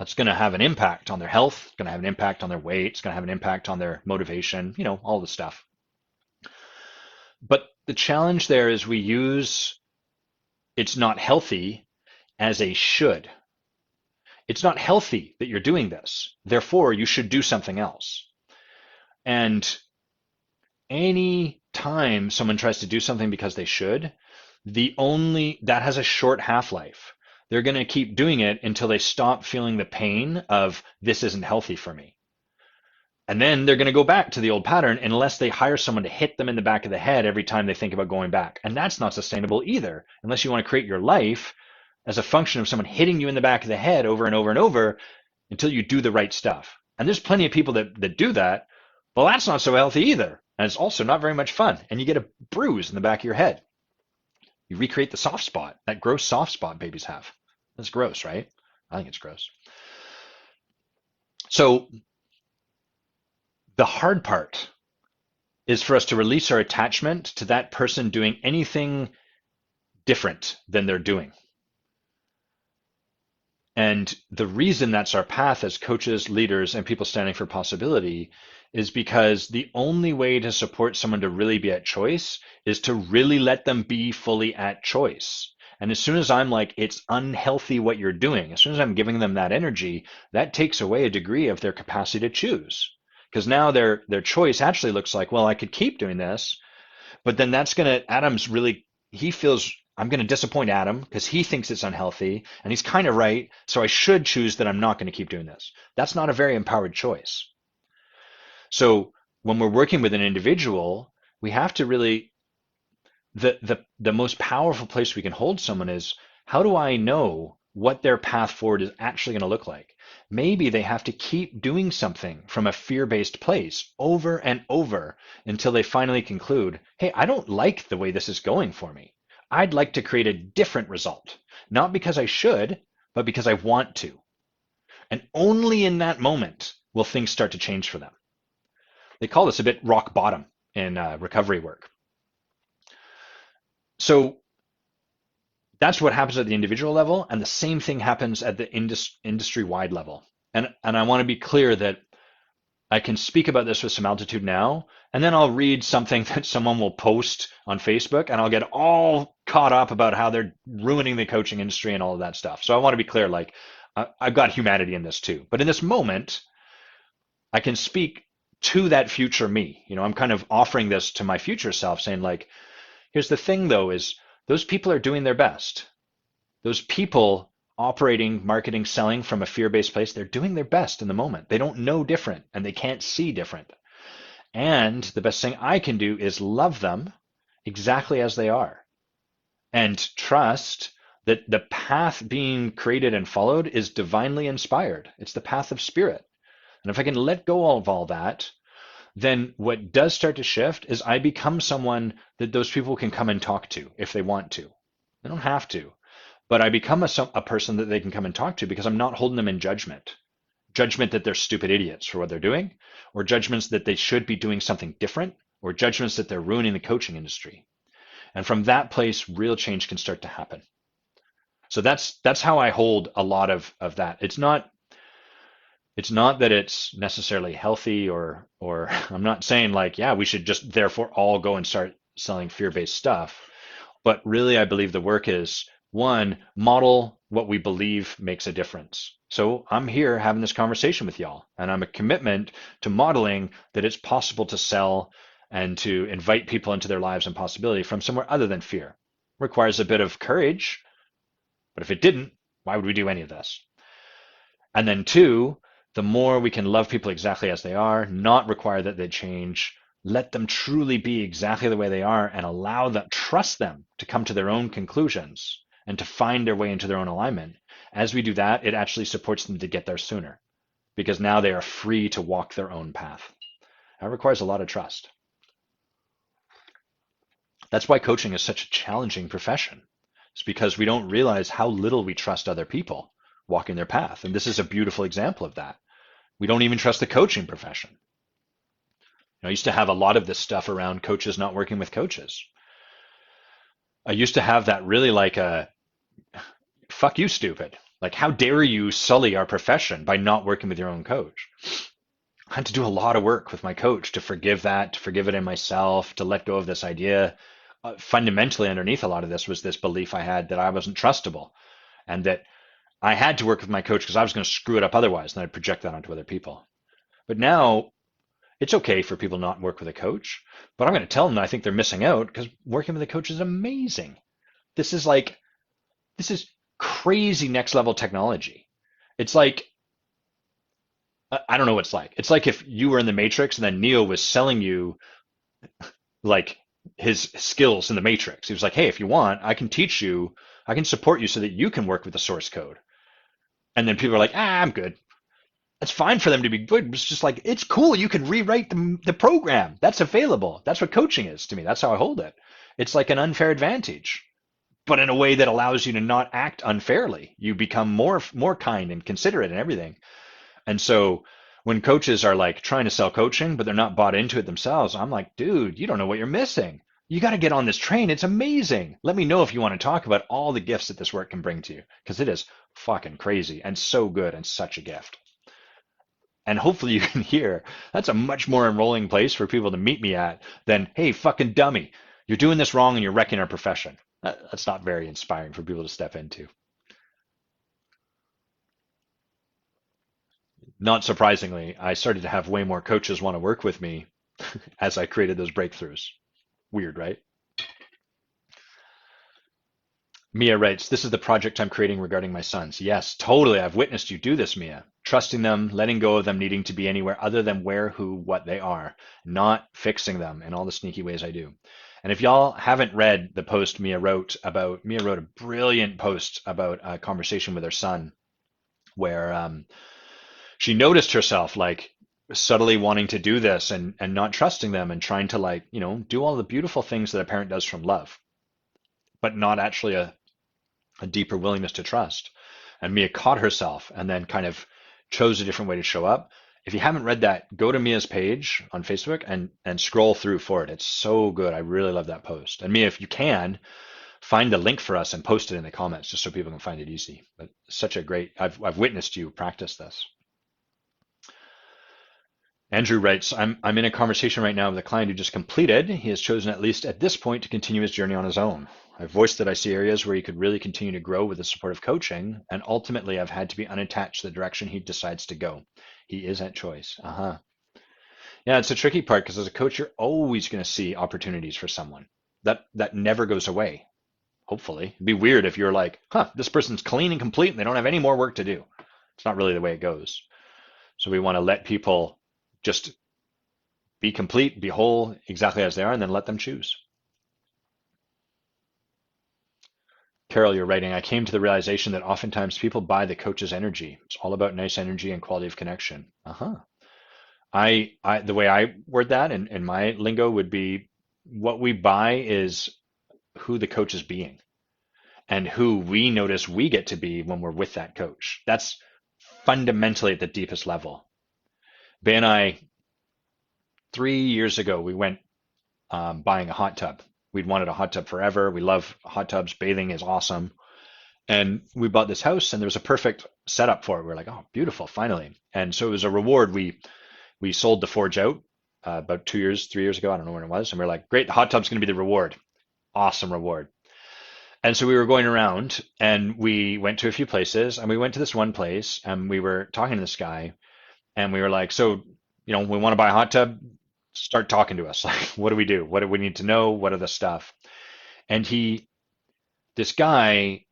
That's going to have an impact on their health. It's going to have an impact on their weight. It's going to have an impact on their motivation, all the stuff. But the challenge there is we use it's not healthy as a should. It's not healthy that you're doing this. Therefore, you should do something else. And any time someone tries to do something because they should, that has a short half-life. They're going to keep doing it until they stop feeling the pain of this isn't healthy for me. And then they're going to go back to the old pattern unless they hire someone to hit them in the back of the head every time they think about going back. And that's not sustainable either, unless you want to create your life as a function of someone hitting you in the back of the head over and over and over until you do the right stuff. And there's plenty of people that do that. Well, that's not so healthy either. And it's also not very much fun. And you get a bruise in the back of your head. You recreate the soft spot, that gross soft spot babies have. That's gross, right? I think it's gross. So the hard part is for us to release our attachment to that person doing anything different than they're doing. And the reason that's our path as coaches, leaders, and people standing for possibility is because the only way to support someone to really be at choice is to really let them be fully at choice. And as soon as I'm like, it's unhealthy what you're doing, as soon as I'm giving them that energy, that takes away a degree of their capacity to choose. Because now their choice actually looks like, well, I could keep doing this, but then Adam's really, he feels I'm going to disappoint Adam because he thinks it's unhealthy and he's kind of right. So I should choose that I'm not going to keep doing this. That's not a very empowered choice. So when we're working with an individual, we have to really, the most powerful place we can hold someone is, how do I know what their path forward is actually going to look like? Maybe they have to keep doing something from a fear-based place over and over until they finally conclude, hey, I don't like the way this is going for me. I'd like to create a different result, not because I should, but because I want to. And only in that moment will things start to change for them. They call this a bit rock bottom in recovery work. So that's what happens at the individual level, and the same thing happens at the industry-wide level. And I want to be clear that I can speak about this with some altitude now, and then I'll read something that someone will post on Facebook, and I'll get all caught up about how they're ruining the coaching industry and all of that stuff. So I want to be clear, like, I've got humanity in this too. But in this moment, I can speak to that future me. You know, I'm kind of offering this to my future self, saying like, here's the thing though, is those people are doing their best. Those people operating, marketing, selling from a fear-based place, they're doing their best in the moment. They don't know different and they can't see different. And the best thing I can do is love them exactly as they are and trust that the path being created and followed is divinely inspired. It's the path of spirit. And if I can let go of all that, then what does start to shift is I become someone that those people can come and talk to if they want to. They don't have to, but I become a person that they can come and talk to because I'm not holding them in judgment. Judgment that they're stupid idiots for what they're doing, or judgments that they should be doing something different, or judgments that they're ruining the coaching industry. And from that place, real change can start to happen. So that's how I hold a lot of that. It's not that it's necessarily healthy or I'm not saying like, yeah, we should just therefore all go and start selling fear-based stuff. But really, I believe the work is, one, model what we believe makes a difference. So I'm here having this conversation with y'all, and I'm a commitment to modeling that it's possible to sell and to invite people into their lives and possibility from somewhere other than fear. Requires a bit of courage, but if it didn't, why would we do any of this? And then two, the more we can love people exactly as they are, not require that they change, let them truly be exactly the way they are and allow them, trust them to come to their own conclusions and to find their way into their own alignment. As we do that, it actually supports them to get there sooner because now they are free to walk their own path. That requires a lot of trust. That's why coaching is such a challenging profession. It's because we don't realize how little we trust other people walking their path. And this is a beautiful example of that. We don't even trust the coaching profession. I used to have a lot of this stuff around coaches not working with coaches. I used to have that really like a, fuck you, stupid. Like, how dare you sully our profession by not working with your own coach? I had to do a lot of work with my coach to forgive that, to forgive it in myself, to let go of this idea. Fundamentally underneath a lot of this was this belief I had that I wasn't trustable and that I had to work with my coach because I was going to screw it up otherwise, and I'd project that onto other people. But now it's okay for people to not work with a coach, but I'm going to tell them that I think they're missing out because working with a coach is amazing. This is like, this is crazy next level technology. It's like, I don't know what it's like. It's like if you were in the Matrix and then Neo was selling you like his skills in the Matrix. He was like, hey, if you want, I can teach you, I can support you so that you can work with the source code. And then people are like, I'm good. It's fine for them to be good. It's just like, it's cool. You can rewrite the program. That's available. That's what coaching is to me. That's how I hold it. It's like an unfair advantage, but in a way that allows you to not act unfairly. You become more kind and considerate and everything. And so when coaches are like trying to sell coaching, but they're not bought into it themselves, I'm like, dude, you don't know what you're missing. You got to get on this train. It's amazing. Let me know if you want to talk about all the gifts that this work can bring to you, because it is fucking crazy and so good and such a gift. And hopefully you can hear that's a much more enrolling place for people to meet me at than, hey, fucking dummy, you're doing this wrong and you're wrecking our profession. That's not very inspiring for people to step into. Not surprisingly, I started to have way more coaches want to work with me as I created those breakthroughs. Weird, right? Mia writes, this is the project I'm creating regarding my sons. Yes, totally. I've witnessed you do this, Mia. Trusting them, letting go of them needing to be anywhere other than where, who, what they are, not fixing them in all the sneaky ways I do. And if y'all haven't read the post Mia wrote a brilliant post about a conversation with her son where she noticed herself like subtly wanting to do this and not trusting them and trying to like, do all the beautiful things that a parent does from love, but not actually a deeper willingness to trust. And Mia caught herself and then kind of chose a different way to show up. If you haven't read that, go to Mia's page on Facebook and scroll through for it. It's so good. I really love that post. And Mia, if you can, find the link for us and post it in the comments just so people can find it easy. But such a great, I've witnessed you practice this. Andrew writes, I'm in a conversation right now with a client who just completed. He has chosen, at least at this point, to continue his journey on his own. I've voiced that I see areas where he could really continue to grow with the support of coaching, and ultimately I've had to be unattached to the direction he decides to go. He is at choice. Uh-huh. Yeah, it's a tricky part because as a coach, you're always going to see opportunities for someone. That never goes away, hopefully. It'd be weird if you're like, this person's clean and complete and they don't have any more work to do. It's not really the way it goes. So we want to let people just be complete, be whole exactly as they are, and then let them choose. Carol, you're writing, I came to the realization that oftentimes people buy the coach's energy. It's all about nice energy and quality of connection. Uh-huh. The way I word that in my lingo would be what we buy is who the coach is being and who we notice we get to be when we're with that coach. That's fundamentally at the deepest level. Bay and I, 3 years ago, we went buying a hot tub. We'd wanted a hot tub forever. We love hot tubs. Bathing is awesome. And we bought this house and there was a perfect setup for it. We were like, oh, beautiful, finally. And so it was a reward. We sold the Forge out about 2 years, 3 years ago. I don't know when it was. And we were like, great, the hot tub's going to be the reward. Awesome reward. And so we were going around and we went to a few places and we went to this one place and we were talking to this guy and we were like, so, we want to buy a hot tub. Start talking to us. Like, what do we do? What do we need to know? What are the stuff? And this guy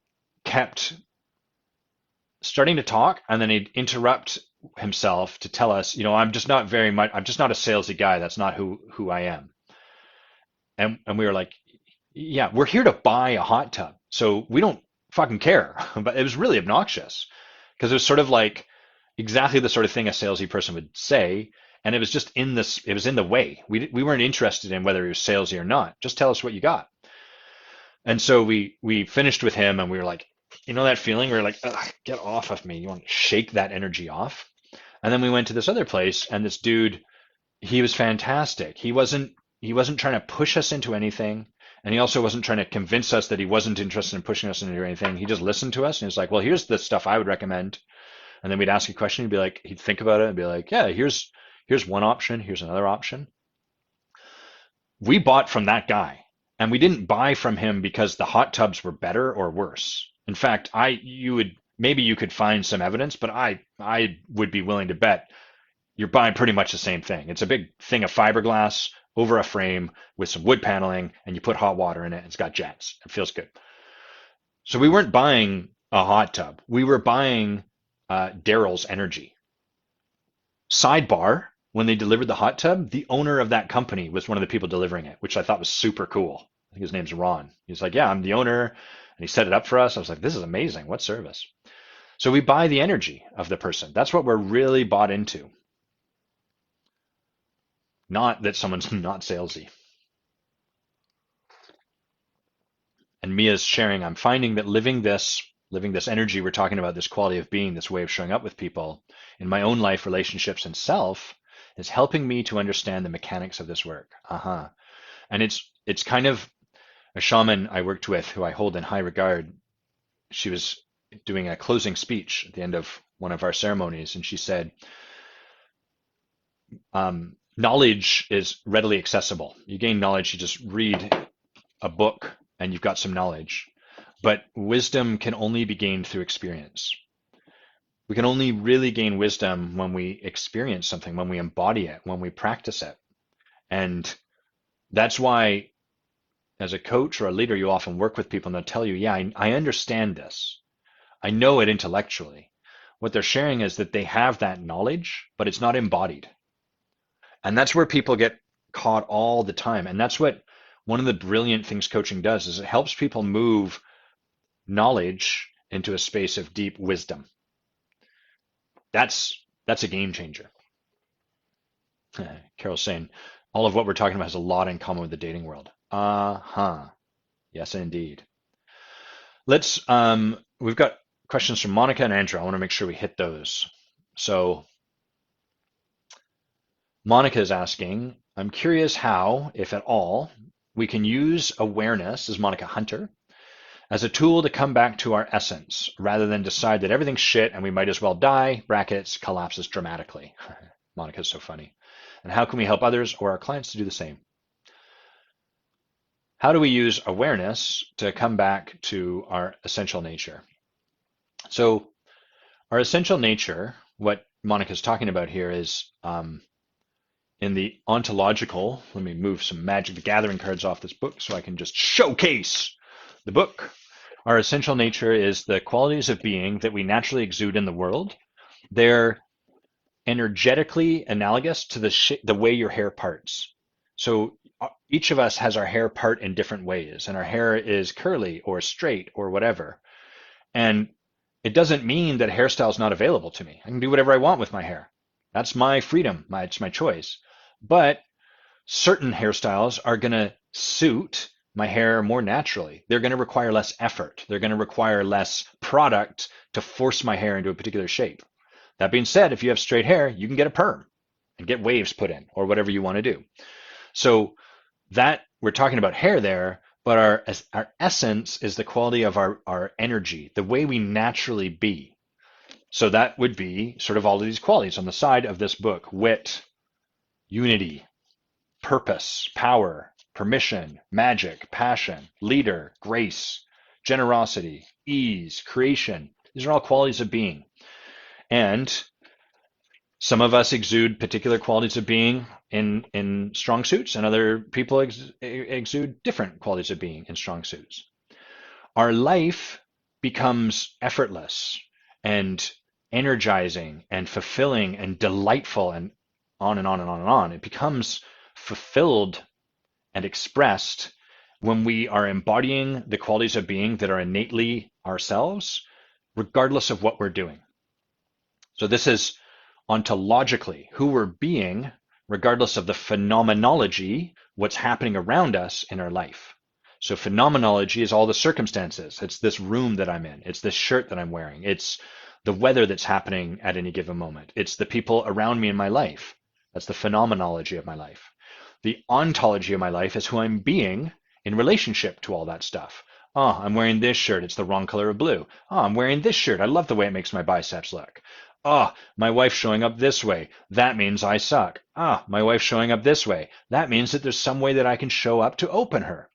kept starting to talk and then he'd interrupt himself to tell us, I'm just not a salesy guy. That's not who I am. And we were like, yeah, we're here to buy a hot tub. So we don't fucking care. But it was really obnoxious because it was sort of like exactly the sort of thing a salesy person would say. And it was just it was in the way. We weren't interested in whether he was salesy or not. Just tell us what you got. And so we finished with him and we were like, that feeling? We were like, get off of me. You want to shake that energy off? And then we went to this other place and this dude, he was fantastic. He wasn't trying to push us into anything. And he also wasn't trying to convince us that he wasn't interested in pushing us into anything. He just listened to us and he was like, well, here's the stuff I would recommend. And then we'd ask a question. He'd be like, he'd think about it and be like, yeah, here's one option. Here's another option. We bought from that guy and we didn't buy from him because the hot tubs were better or worse. In fact, you would maybe you could find some evidence, but I would be willing to bet you're buying pretty much the same thing. It's a big thing of fiberglass over a frame with some wood paneling, and you put hot water in it. It's got jets. It feels good. So we weren't buying a hot tub. We were buying Daryl's energy. Sidebar, when they delivered the hot tub, the owner of that company was one of the people delivering it, which I thought was super cool. I think his name's Ron. He's like, yeah, I'm the owner. And he set it up for us. I was like, this is amazing. What service? So we buy the energy of the person. That's what we're really bought into. Not that someone's not salesy. And Mia's sharing, I'm finding that living this energy we're talking about, this quality of being, this way of showing up with people in my own life, relationships, and self is helping me to understand the mechanics of this work. And it's kind of a shaman I worked with who I hold in high regard. She was doing a closing speech at the end of one of our ceremonies, and she said, knowledge is readily accessible. You gain knowledge, you just read a book and you've got some knowledge. But wisdom can only be gained through experience. We can only really gain wisdom when we experience something, when we embody it, when we practice it. And that's why, as a coach or a leader, you often work with people and they'll tell you, yeah, I understand this. I know it intellectually. What they're sharing is that they have that knowledge, but it's not embodied. And that's where people get caught all the time. And that's what one of the brilliant things coaching does, is it helps people move knowledge into a space of deep wisdom. That's a game changer. Carol's saying, all of what we're talking about has a lot in common with the dating world. Yes, indeed. We've got questions from Monica and Andrew. I want to make sure we hit those. So Monica is asking, I'm curious how, if at all, we can use awareness, this is Monica Hunter, as a tool to come back to our essence, rather than decide that everything's shit and we might as well die, brackets, collapses dramatically. Monica's so funny. And how can we help others or our clients to do the same? How do we use awareness to come back to our essential nature? So our essential nature, what Monica's talking about here is in the ontological, let me move some Magic the Gathering cards off this book so I can just showcase the book. Our essential nature is the qualities of being that we naturally exude in the world. They're energetically analogous to the way your hair parts. So each of us has our hair part in different ways, and our hair is curly or straight or whatever. And it doesn't mean that hairstyle is not available to me. I can do whatever I want with my hair. That's my freedom. It's my choice. But certain hairstyles are going to suit my hair more naturally. They're going to require less effort. They're going to require less product to force my hair into a particular shape. That being said, if you have straight hair, you can get a perm and get waves put in or whatever you want to do. So that we're talking about hair there, but our essence is the quality of our energy, the way we naturally be. So that would be sort of all of these qualities on the side of this book: wit, unity, purpose, power, permission, magic, passion, leader, grace, generosity, ease, creation. These are all qualities of being. And some of us exude particular qualities of being in strong suits, and other people exude different qualities of being in strong suits. Our life becomes effortless and energizing and fulfilling and delightful and on and on and on and on. It becomes fulfilled and expressed when we are embodying the qualities of being that are innately ourselves, regardless of what we're doing. So this is ontologically who we're being, regardless of the phenomenology, what's happening around us in our life. So phenomenology is all the circumstances. It's this room that I'm in. It's this shirt that I'm wearing. It's the weather that's happening at any given moment. It's the people around me in my life. That's the phenomenology of my life. The ontology of my life is who I'm being in relationship to all that stuff. Oh, I'm wearing this shirt. It's the wrong color of blue. Oh, I'm wearing this shirt. I love the way it makes my biceps look. Oh, my wife's showing up this way. That means I suck. Ah, my wife's showing up this way. That means that there's some way that I can show up to open her,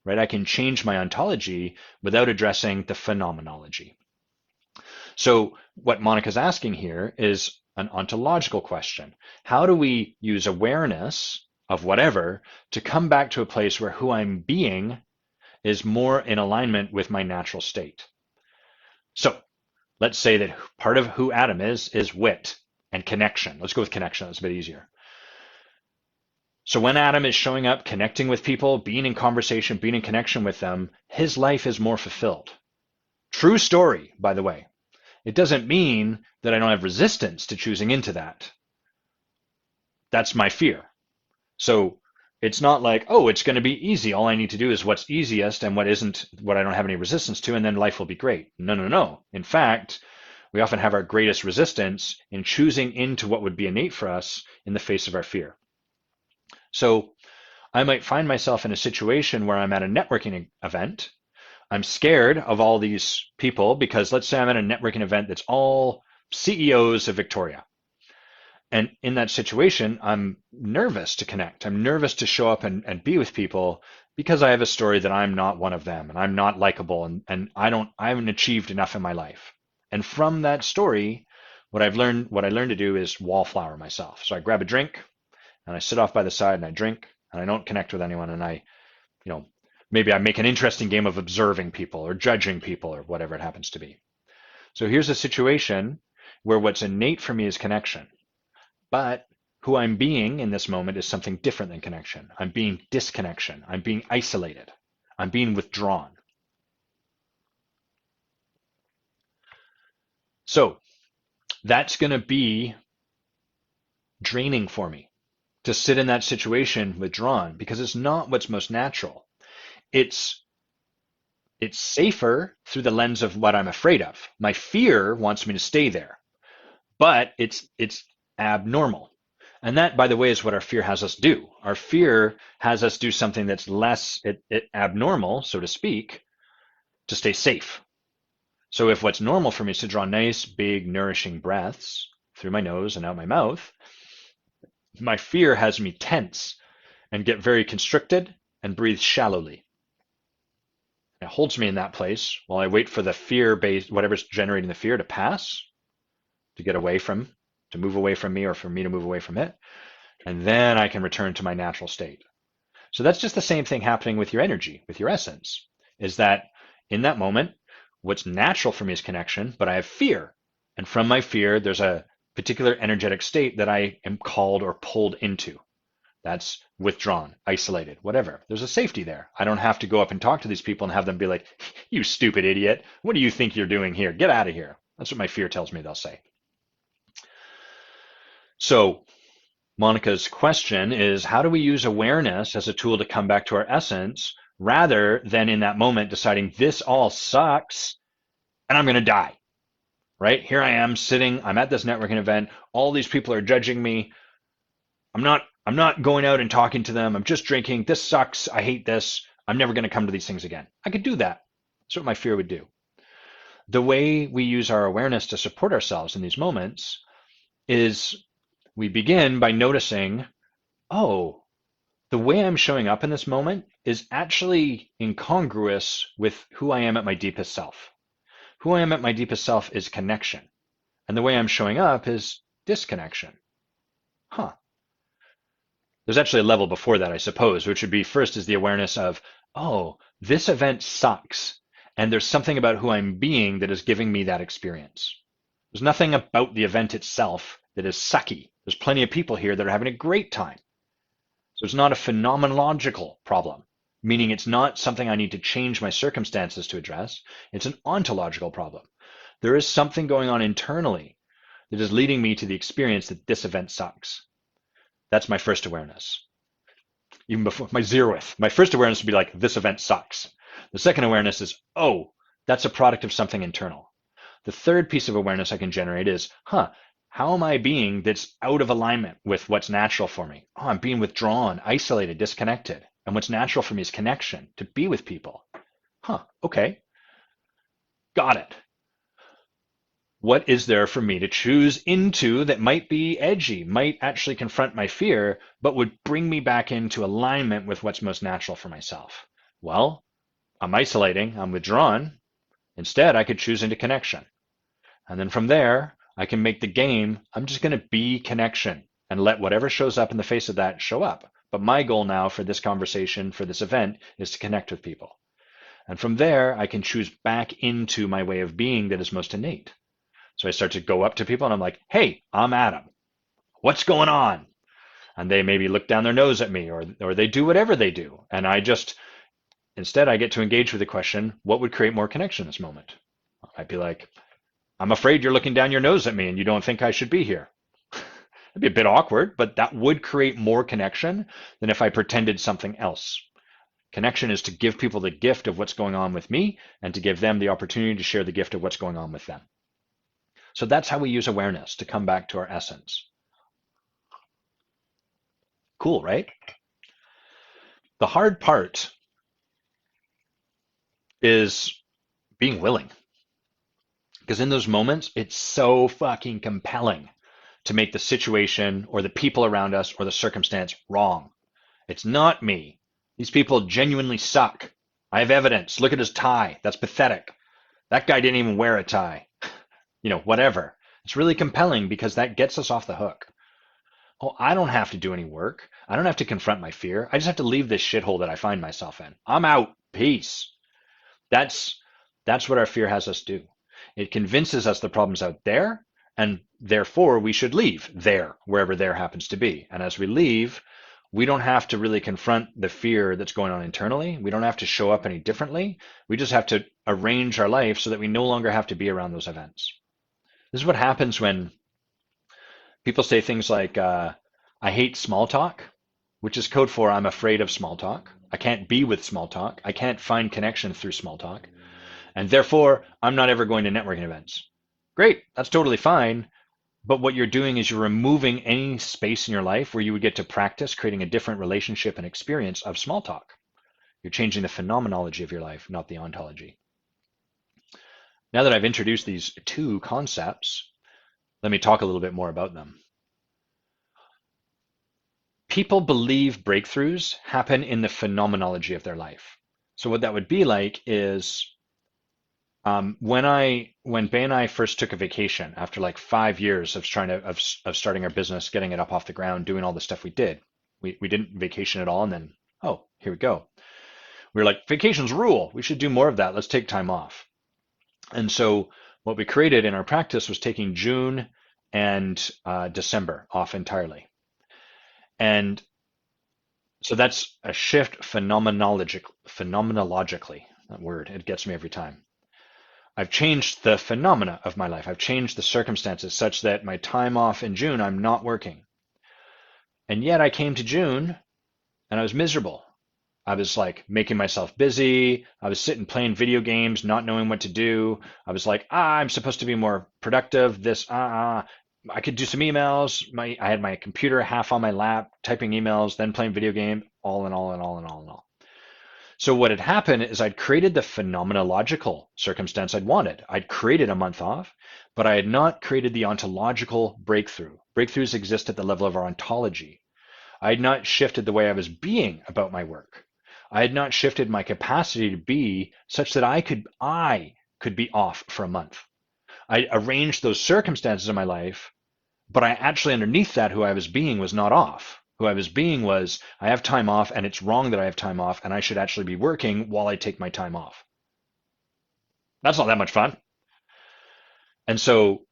right? I can change my ontology without addressing the phenomenology. So what Monica's asking here is an ontological question. How do we use awareness of whatever to come back to a place where who I'm being is more in alignment with my natural state? So let's say that part of who Adam is wit and connection. Let's go with connection. That's a bit easier. So when Adam is showing up, connecting with people, being in conversation, being in connection with them, his life is more fulfilled. True story, by the way. It doesn't mean that I don't have resistance to choosing into that. That's my fear. So it's not like, oh, it's going to be easy. All I need to do is what's easiest and what isn't, what I don't have any resistance to, and then life will be great. No, no, no. In fact, we often have our greatest resistance in choosing into what would be innate for us in the face of our fear. So I might find myself in a situation where I'm at a networking event. I'm scared of all these people because let's say I'm at a networking event that's all CEOs of Victoria. And in that situation, I'm nervous to connect. I'm nervous to show up and be with people because I have a story that I'm not one of them and I'm not likable and I haven't achieved enough in my life. And from that story, what I learned to do is wallflower myself. So I grab a drink and I sit off by the side and I drink and I don't connect with anyone and maybe I make an interesting game of observing people or judging people or whatever it happens to be. So here's a situation where what's innate for me is connection. But who I'm being in this moment is something different than connection. I'm being disconnection. I'm being isolated. I'm being withdrawn. So that's going to be draining for me to sit in that situation withdrawn because it's not what's most natural. It's safer through the lens of what I'm afraid of. My fear wants me to stay there, but it's abnormal. And that, by the way, is what our fear has us do. Our fear has us do something that's less abnormal, so to speak, to stay safe. So if what's normal for me is to draw nice, big, nourishing breaths through my nose and out my mouth, my fear has me tense and get very constricted and breathe shallowly. It holds me in that place while I wait for the fear-based, whatever's generating the fear to pass, to move away from me or for me to move away from it. And then I can return to my natural state. So that's just the same thing happening with your energy, with your essence, is that in that moment, what's natural for me is connection, but I have fear. And from my fear, there's a particular energetic state that I am called or pulled into. That's withdrawn, isolated, whatever. There's a safety there. I don't have to go up and talk to these people and have them be like, you stupid idiot. What do you think you're doing here? Get out of here. That's what my fear tells me they'll say. So Monica's question is, how do we use awareness as a tool to come back to our essence rather than in that moment deciding this all sucks and I'm going to die, right? Here I am sitting, I'm at this networking event. All these people are judging me. I'm not going out and talking to them. I'm just drinking. This sucks. I hate this. I'm never going to come to these things again. I could do that. That's what my fear would do. The way we use our awareness to support ourselves in these moments is we begin by noticing, oh, the way I'm showing up in this moment is actually incongruous with who I am at my deepest self. Who I am at my deepest self is connection. And the way I'm showing up is disconnection. Huh. There's actually a level before that, I suppose, which would be first is the awareness of, oh, this event sucks. And there's something about who I'm being that is giving me that experience. There's nothing about the event itself that is sucky. There's plenty of people here that are having a great time. So it's not a phenomenological problem, meaning it's not something I need to change my circumstances to address. It's an ontological problem. There is something going on internally that is leading me to the experience that this event sucks. That's my first awareness. Even before my zeroth, my first awareness would be like, this event sucks. The second awareness is, oh, that's a product of something internal. The third piece of awareness I can generate is, how am I being that's out of alignment with what's natural for me? Oh, I'm being withdrawn, isolated, disconnected. And what's natural for me is connection, to be with people. Okay. Got it. What is there for me to choose into that might be edgy, might actually confront my fear, but would bring me back into alignment with what's most natural for myself? Well, I'm isolating, I'm withdrawn. Instead, I could choose into connection. And then from there, I can make the game, I'm just going to be connection and let whatever shows up in the face of that show up. But my goal now for this conversation, for this event, is to connect with people. And from there, I can choose back into my way of being that is most innate. So I start to go up to people and I'm like, hey, I'm Adam. What's going on? And they maybe look down their nose at me, or they do whatever they do. And instead I get to engage with the question, what would create more connection in this moment? I'd be like, I'm afraid you're looking down your nose at me and you don't think I should be here. It'd be a bit awkward, but that would create more connection than if I pretended something else. Connection is to give people the gift of what's going on with me and to give them the opportunity to share the gift of what's going on with them. So that's how we use awareness to come back to our essence. Cool, right? The hard part is being willing. Because in those moments, it's so fucking compelling to make the situation or the people around us or the circumstance wrong. It's not me. These people genuinely suck. I have evidence. Look at his tie. That's pathetic. That guy didn't even wear a tie. Whatever. It's really compelling because that gets us off the hook. Oh, I don't have to do any work. I don't have to confront my fear. I just have to leave this shithole that I find myself in. I'm out. Peace. That's what our fear has us do. It convinces us the problem's out there, and therefore we should leave there, wherever there happens to be. And as we leave, we don't have to really confront the fear that's going on internally. We don't have to show up any differently. We just have to arrange our life so that we no longer have to be around those events. This is what happens when people say things like, I hate small talk, which is code for I'm afraid of small talk. I can't be with small talk. I can't find connection through small talk. And therefore, I'm not ever going to networking events. Great, that's totally fine. But what you're doing is you're removing any space in your life where you would get to practice creating a different relationship and experience of small talk. You're changing the phenomenology of your life, not the ontology. Now that I've introduced these two concepts, let me talk a little bit more about them. People believe breakthroughs happen in the phenomenology of their life. So what that would be like is when Bay and I first took a vacation after like 5 years of starting our business, getting it up off the ground, doing all the stuff we did, we didn't vacation at all, and then here we go. We were like, vacations rule. We should do more of that. Let's take time off. And so what we created in our practice was taking June and December off entirely. And so that's a shift phenomenologically. That word, it gets me every time. I've changed the phenomena of my life. I've changed the circumstances such that my time off in June, I'm not working. And yet I came to June and I was miserable. I was like making myself busy. I was sitting playing video games, not knowing what to do. I was like, I'm supposed to be more productive. I could do some emails. I had my computer half on my lap, typing emails, then playing video game, all in all. So what had happened is I'd created the phenomenological circumstance I'd wanted. I'd created a month off, but I had not created the ontological breakthrough. Breakthroughs exist at the level of our ontology. I had not shifted the way I was being about my work. I had not shifted my capacity to be such that I could be off for a month. I arranged those circumstances in my life, but I actually underneath that who I was being was not off. Who I was being was, I have time off and it's wrong that I have time off and I should actually be working while I take my time off. That's not that much fun. And so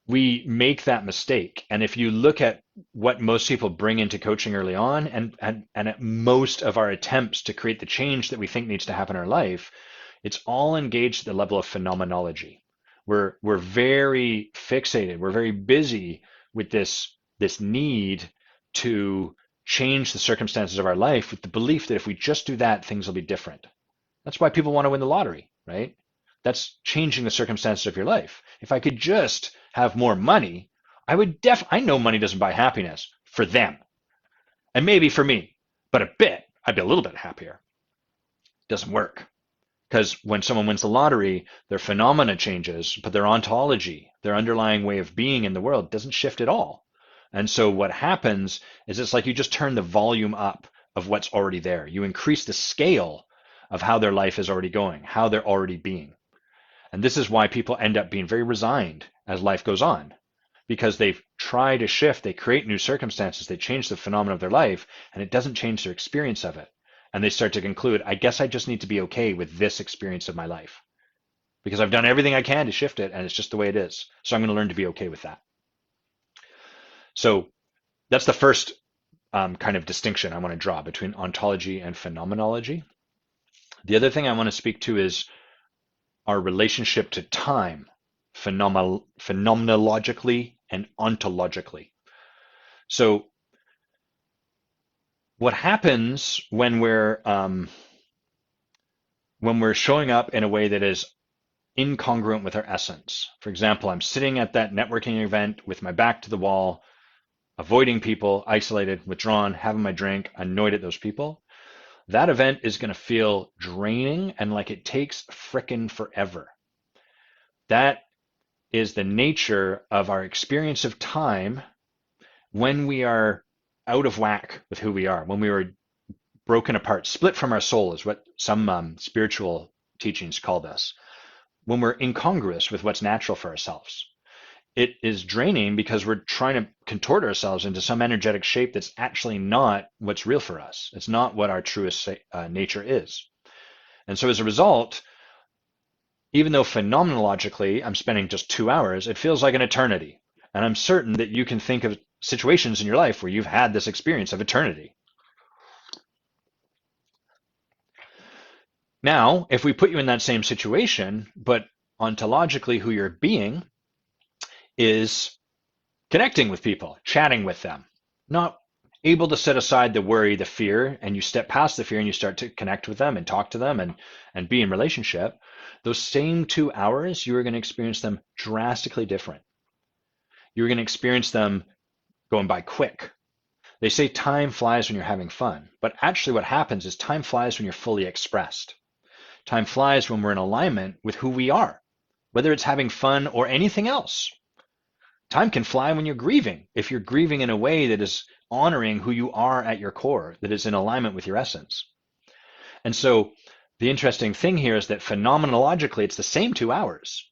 we make that mistake. And if you look at what most people bring into coaching early on and at most of our attempts to create the change that we think needs to happen in our life, it's all engaged at the level of phenomenology. We're very fixated. We're very busy with this need to change the circumstances of our life with the belief that if we just do that, things will be different. That's why people want to win the lottery, right? That's changing the circumstances of your life. If I could just have more money, I know money doesn't buy happiness for them. And maybe for me, but I'd be a little bit happier. It doesn't work. Because when someone wins the lottery, their phenomena changes, but their ontology, their underlying way of being in the world doesn't shift at all. And so what happens is it's like you just turn the volume up of what's already there. You increase the scale of how their life is already going, how they're already being. And this is why people end up being very resigned as life goes on, because they try to shift, they create new circumstances, they change the phenomena of their life, and it doesn't change their experience of it. And they start to conclude, I guess I just need to be okay with this experience of my life because I've done everything I can to shift it, and it's just the way it is. So I'm going to learn to be okay with that. So that's the first kind of distinction I want to draw between ontology and phenomenology. The other thing I want to speak to is our relationship to time, phenomenologically and ontologically. So what happens when we're showing up in a way that is incongruent with our essence? For example, I'm sitting at that networking event with my back to the wall, avoiding people, isolated, withdrawn, having my drink, annoyed at those people. That event is going to feel draining and like it takes frickin' forever. That is the nature of our experience of time when we are out of whack with who we are, when we are broken apart, split from our soul is what some spiritual teachings called us, when we're incongruous with what's natural for ourselves. It is draining because we're trying to contort ourselves into some energetic shape that's actually not what's real for us. It's not what our truest nature is. And so as a result, even though phenomenologically I'm spending just 2 hours, it feels like an eternity. And I'm certain that you can think of situations in your life where you've had this experience of eternity. Now, if we put you in that same situation, but ontologically who you're being is connecting with people, chatting with them, not able to set aside the worry, the fear, and you step past the fear and you start to connect with them and talk to them and be in relationship, those same 2 hours, you are going to experience them drastically different. You're going to experience them going by quick. They say time flies when you're having fun, but actually what happens is time flies when you're fully expressed. Time flies when we're in alignment with who we are, whether it's having fun or anything else. Time can fly when you're grieving, if you're grieving in a way that is honoring who you are at your core, that is in alignment with your essence. And so the interesting thing here is that phenomenologically, it's the same 2 hours,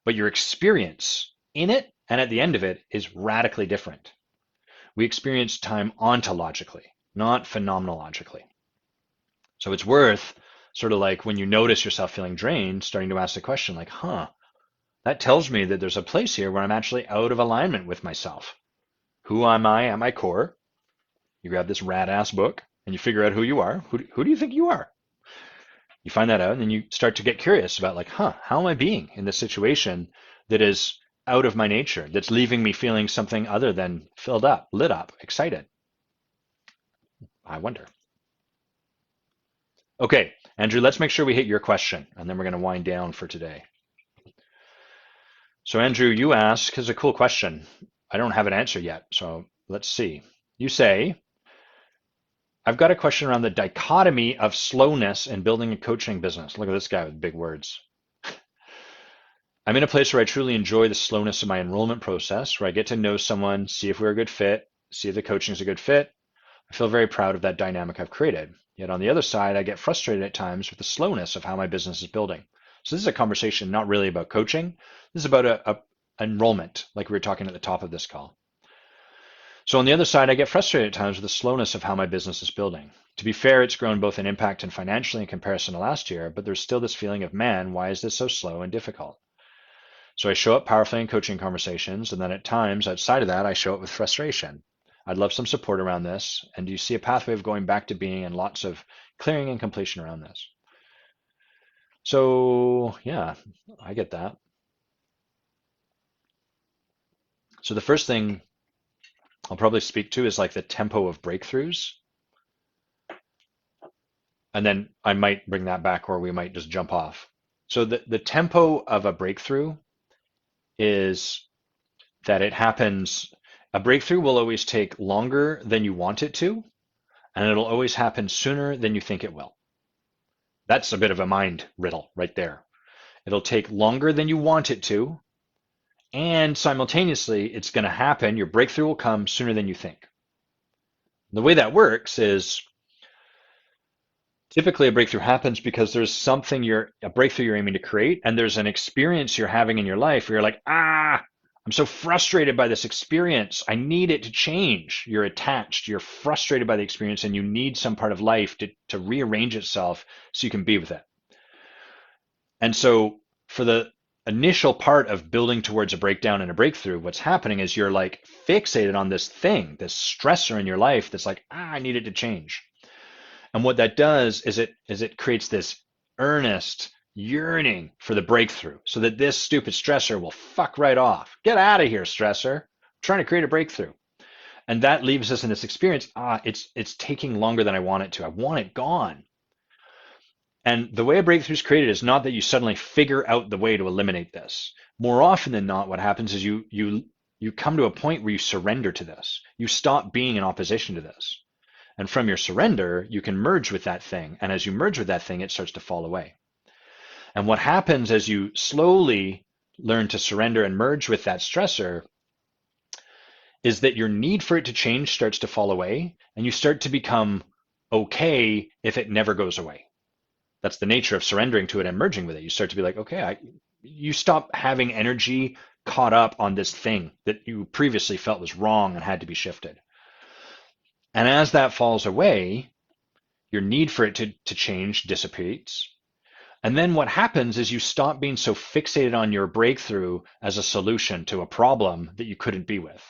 but your experience in it and at the end of it is radically different. We experience time ontologically, not phenomenologically. So it's worth sort of like when you notice yourself feeling drained, starting to ask the question like, that tells me that there's a place here where I'm actually out of alignment with myself. Who am I at my core? You grab this rad-ass book and you figure out who you are. Who do you think you are? You find that out and then you start to get curious about like, how am I being in this situation that is out of my nature, that's leaving me feeling something other than filled up, lit up, excited? I wonder. Okay, Andrew, let's make sure we hit your question and then we're going to wind down for today. So Andrew, you ask, is a cool question. I don't have an answer yet, so let's see. You say, I've got a question around the dichotomy of slowness in building a coaching business. Look at this guy with big words. I'm in a place where I truly enjoy the slowness of my enrollment process, where I get to know someone, see if we're a good fit, see if the coaching is a good fit. I feel very proud of that dynamic I've created. Yet on the other side, I get frustrated at times with the slowness of how my business is building. So this is a conversation not really about coaching. This is about a enrollment, like we were talking at the top of this call. So on the other side, I get frustrated at times with the slowness of how my business is building. To be fair, it's grown both in impact and financially in comparison to last year, but there's still this feeling of, man, why is this so slow and difficult? So I show up powerfully in coaching conversations, and then at times outside of that, I show up with frustration. I'd love some support around this. And do you see a pathway of going back to being and lots of clearing and completion around this? So yeah, I get that. So the first thing I'll probably speak to is like the tempo of breakthroughs. And then I might bring that back or we might just jump off. So the tempo of a breakthrough is that it happens, a breakthrough will always take longer than you want it to, and it'll always happen sooner than you think it will. That's a bit of a mind riddle right there. It'll take longer than you want it to, and simultaneously it's going to happen. Your breakthrough will come sooner than you think. The way that works is Typically, a breakthrough happens because there's a breakthrough you're aiming to create, and there's an experience you're having in your life where you're like, I'm so frustrated by this experience. I need it to change. You're attached. You're frustrated by the experience, and you need some part of life to rearrange itself so you can be with it. And so, for the initial part of building towards a breakdown and a breakthrough, what's happening is you're like fixated on this thing, this stressor in your life that's like, I need it to change. And what that does is it creates this earnest yearning for the breakthrough so that this stupid stressor will fuck right off. Get out of here, stressor. I'm trying to create a breakthrough. And that leaves us in this experience. It's taking longer than I want it to. I want it gone. And the way a breakthrough is created is not that you suddenly figure out the way to eliminate this. More often than not, what happens is you come to a point where you surrender to this. You stop being in opposition to this. And from your surrender, you can merge with that thing. And as you merge with that thing, it starts to fall away. And what happens as you slowly learn to surrender and merge with that stressor is that your need for it to change starts to fall away, and you start to become okay if it never goes away. That's the nature of surrendering to it and merging with it. You start to be like, okay, you stop having energy caught up on this thing that you previously felt was wrong and had to be shifted. And as that falls away, your need for it to change dissipates. And then what happens is you stop being so fixated on your breakthrough as a solution to a problem that you couldn't be with.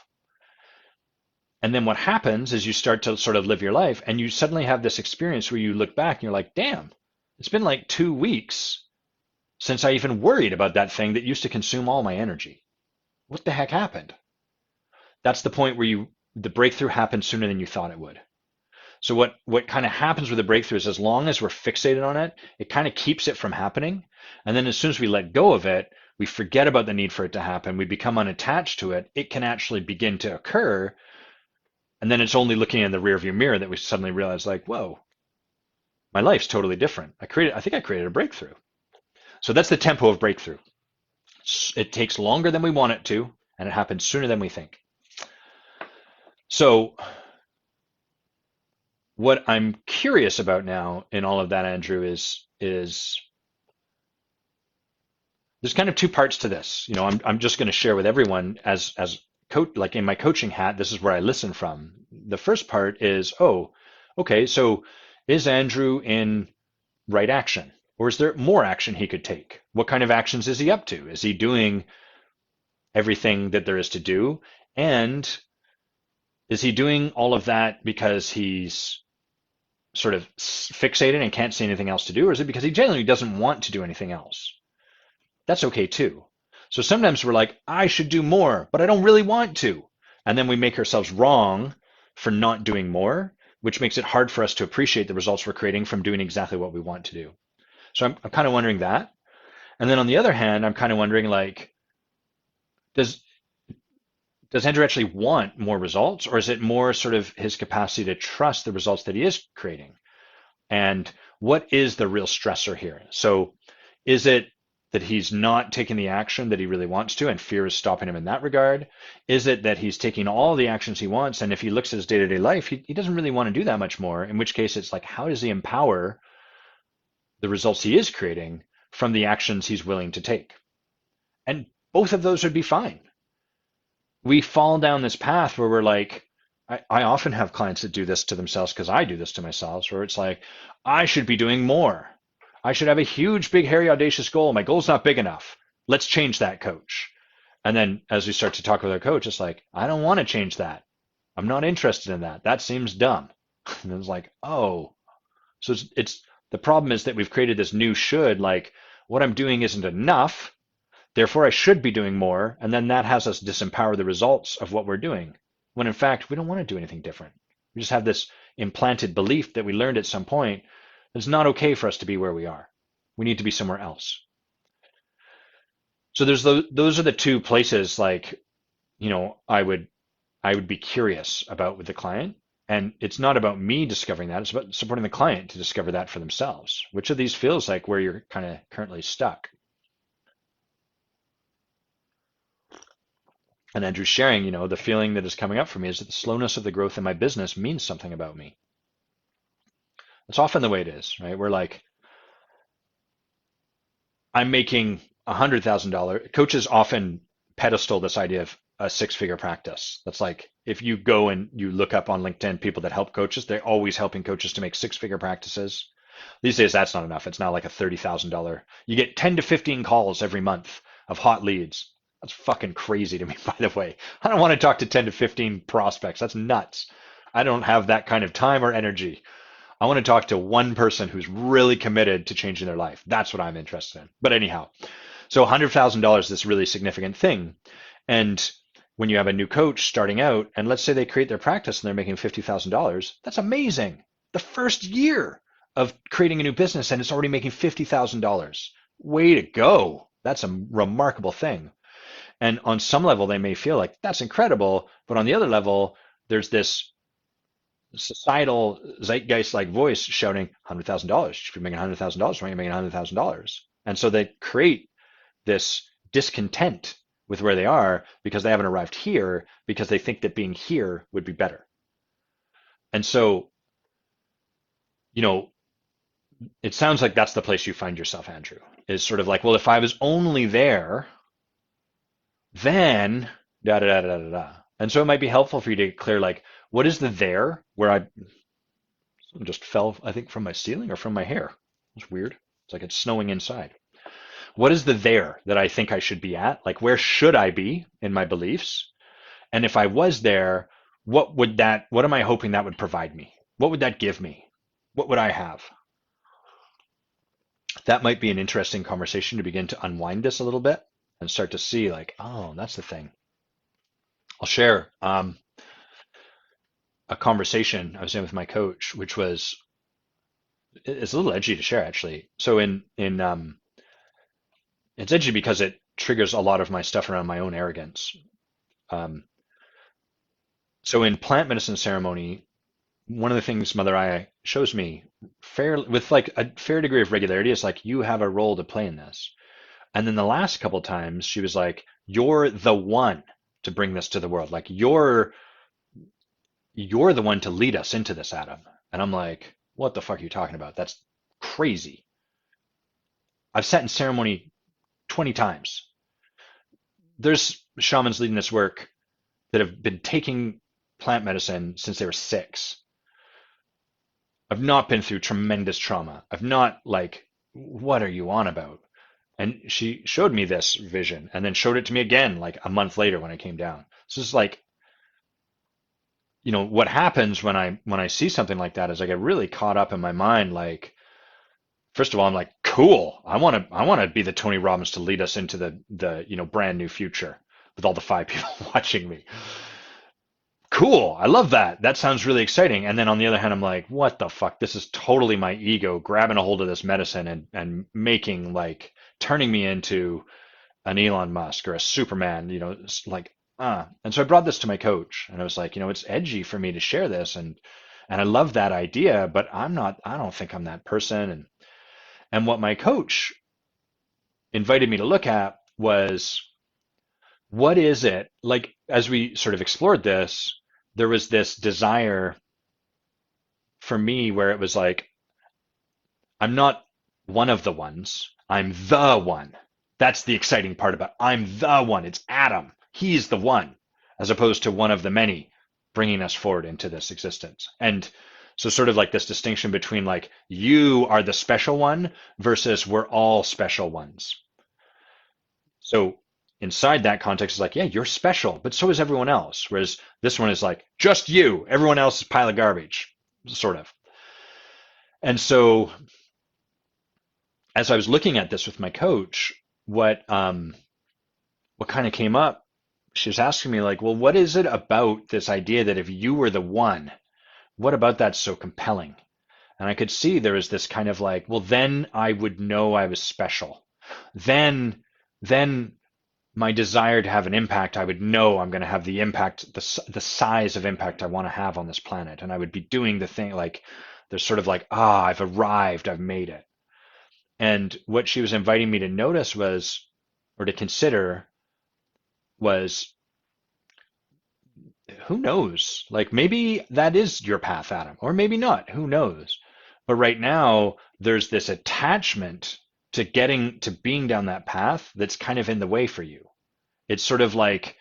And then what happens is you start to sort of live your life, and you suddenly have this experience where you look back and you're like, damn, it's been like 2 weeks since I even worried about that thing that used to consume all my energy. What the heck happened? That's the point where the breakthrough happened sooner than you thought it would. So what kind of happens with a breakthrough is as long as we're fixated on it, it kind of keeps it from happening. And then as soon as we let go of it, we forget about the need for it to happen. We become unattached to it. It can actually begin to occur. And then it's only looking in the rearview mirror that we suddenly realize, like, whoa, my life's totally different. I think I created a breakthrough. So that's the tempo of breakthrough. It takes longer than we want it to, and it happens sooner than we think. So what I'm curious about now in all of that, Andrew, is there's kind of two parts to this. I'm just going to share with everyone as coach, like in my coaching hat, this is where I listen from. The first part is, okay, so is Andrew in right action, or is there more action he could take? What kind of actions is he up to? Is he doing everything that there is to do? And is he doing all of that because he's sort of fixated and can't see anything else to do, or is it because he genuinely doesn't want to do anything else? That's okay too. So sometimes we're like, I should do more, but I don't really want to. And then we make ourselves wrong for not doing more, which makes it hard for us to appreciate the results we're creating from doing exactly what we want to do. So I'm kind of wondering that. And then on the other hand, I'm kind of wondering, like, does Andrew actually want more results, or is it more sort of his capacity to trust the results that he is creating? And what is the real stressor here? So is it that he's not taking the action that he really wants to, and fear is stopping him in that regard? Is it that he's taking all the actions he wants, and if he looks at his day-to-day life, he doesn't really want to do that much more, in which case it's like, how does he empower the results he is creating from the actions he's willing to take? And both of those would be fine. We fall down this path where we're like, I often have clients that do this to themselves because I do this to myself, where it's like, I should be doing more. I should have a huge, big, hairy, audacious goal. My goal's not big enough. Let's change that, coach. And then as we start to talk with our coach, it's like, I don't want to change that. I'm not interested in that. That seems dumb. And it's like, oh, so it's the problem is that we've created this new should, like, what I'm doing isn't enough. Therefore, I should be doing more. And then that has us disempower the results of what we're doing, when in fact, we don't want to do anything different. We just have this implanted belief that we learned at some point. It's not okay for us to be where we are. We need to be somewhere else. So those are the two places, like, I would be curious about with the client. And it's not about me discovering that. It's about supporting the client to discover that for themselves. Which of these feels like where you're kind of currently stuck? And Andrew's sharing, the feeling that is coming up for me is that the slowness of the growth in my business means something about me. It's often the way it is, right? We're like, I'm making $100,000. Coaches often pedestal this idea of a six-figure practice. That's like if you go and you look up on LinkedIn people that help coaches, they're always helping coaches to make six-figure practices. These days, that's not enough. It's now like a $30,000. You get 10 to 15 calls every month of hot leads. That's fucking crazy to me, by the way. I don't want to talk to 10 to 15 prospects. That's nuts. I don't have that kind of time or energy. I want to talk to one person who's really committed to changing their life. That's what I'm interested in. But anyhow, so $100,000 is this really significant thing. And when you have a new coach starting out, and let's say they create their practice and they're making $50,000, that's amazing. The first year of creating a new business and it's already making $50,000. Way to go. That's a remarkable thing. And on some level, they may feel like that's incredible. But on the other level, there's this societal zeitgeist like voice shouting $100,000. You should be making $100,000. Why are you making $100,000? And so they create this discontent with where they are because they haven't arrived here because they think that being here would be better. And so, you know, it sounds like that's the place you find yourself, Andrew, is sort of like, well, if I was only there, then da da da da da da. And so it might be helpful for you to clear like, what is the there where I just fell, I think, from my ceiling or from my hair. It's weird. It's like it's snowing inside. What is the there that I think I should be at? Like, where should I be in my beliefs? And if I was there, what am I hoping that would provide me? What would that give me? What would I have? That might be an interesting conversation to begin to unwind this a little bit and start to see like, oh, that's the thing. I'll share a conversation I was in with my coach, which was it's a little edgy to share actually. So in it's edgy because it triggers a lot of my stuff around my own arrogance. Um, so in plant medicine ceremony, one of the things Mother Aya shows me with like a fair degree of regularity is like you have a role to play in this. And then the last couple times she was like, "You're the one to bring this to the world. Like you're the one to lead us into this, Adam." And I'm like, "What the fuck are you talking about? That's crazy. I've sat in ceremony 20 times. There's shamans leading this work that have been taking plant medicine since they were 6. I've not been through tremendous trauma. I've not like, what are you on about?" And she showed me this vision and then showed it to me again like a month later when I came down. So it's like, what happens when I see something like that is I get really caught up in my mind. Like, first of all, I'm like, cool. I want to be the Tony Robbins to lead us into the brand new future with all the 5 people watching me. Cool. I love that. That sounds really exciting. And then on the other hand, I'm like, what the fuck? This is totally my ego grabbing a hold of this medicine and making like turning me into an Elon Musk or a Superman, it's like, And so I brought this to my coach and I was like, it's edgy for me to share this and I love that idea, but I don't think I'm that person. And what my coach invited me to look at was what is it like as we sort of explored this, there was this desire for me where it was like, I'm not one of the ones, I'm the one. That's the exciting part about it. I'm the one. It's Adam. He's the one, as opposed to one of the many bringing us forward into this existence. And so sort of like this distinction between like you are the special one versus we're all special ones. So inside that context is like, yeah, you're special, but so is everyone else. Whereas this one is like, just you, everyone else is a pile of garbage, sort of. And so as I was looking at this with my coach, what kind of came up, she was asking me like, well, what is it about this idea that if you were the one, what about that's so compelling? And I could see there was this kind of like, well, then I would know I was special. Then my desire to have an impact, I would know I'm going to have the impact, the size of impact I want to have on this planet. And I would be doing the thing like, there's sort of like, I've arrived, I've made it. And what she was inviting me to notice was, or to consider was, who knows? Like maybe that is your path, Adam, or maybe not. Who knows? But right now, there's this attachment to getting to being down that path that's kind of in the way for you. It's sort of like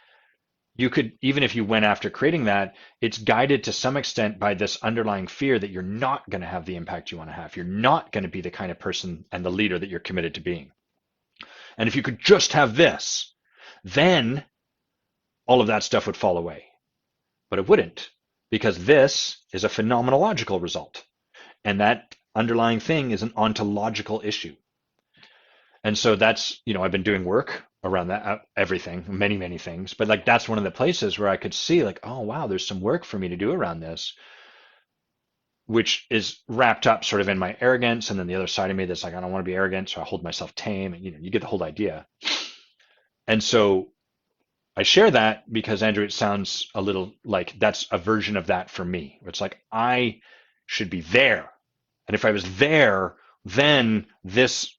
you could, even if you went after creating that, it's guided to some extent by this underlying fear that you're not going to have the impact you want to have. You're not going to be the kind of person and the leader that you're committed to being. And if you could just have this, then all of that stuff would fall away. But it wouldn't, because this is a phenomenological result. And that underlying thing is an ontological issue. And so that's, I've been doing work around that, everything, many, many things. But like that's one of the places where I could see like, oh, wow, there's some work for me to do around this, which is wrapped up sort of in my arrogance. And then the other side of me that's like, I don't want to be arrogant, so I hold myself tame. And, you get the whole idea. And so I share that because, Andrew, it sounds a little like that's a version of that for me. It's like I should be there. And if I was there, then this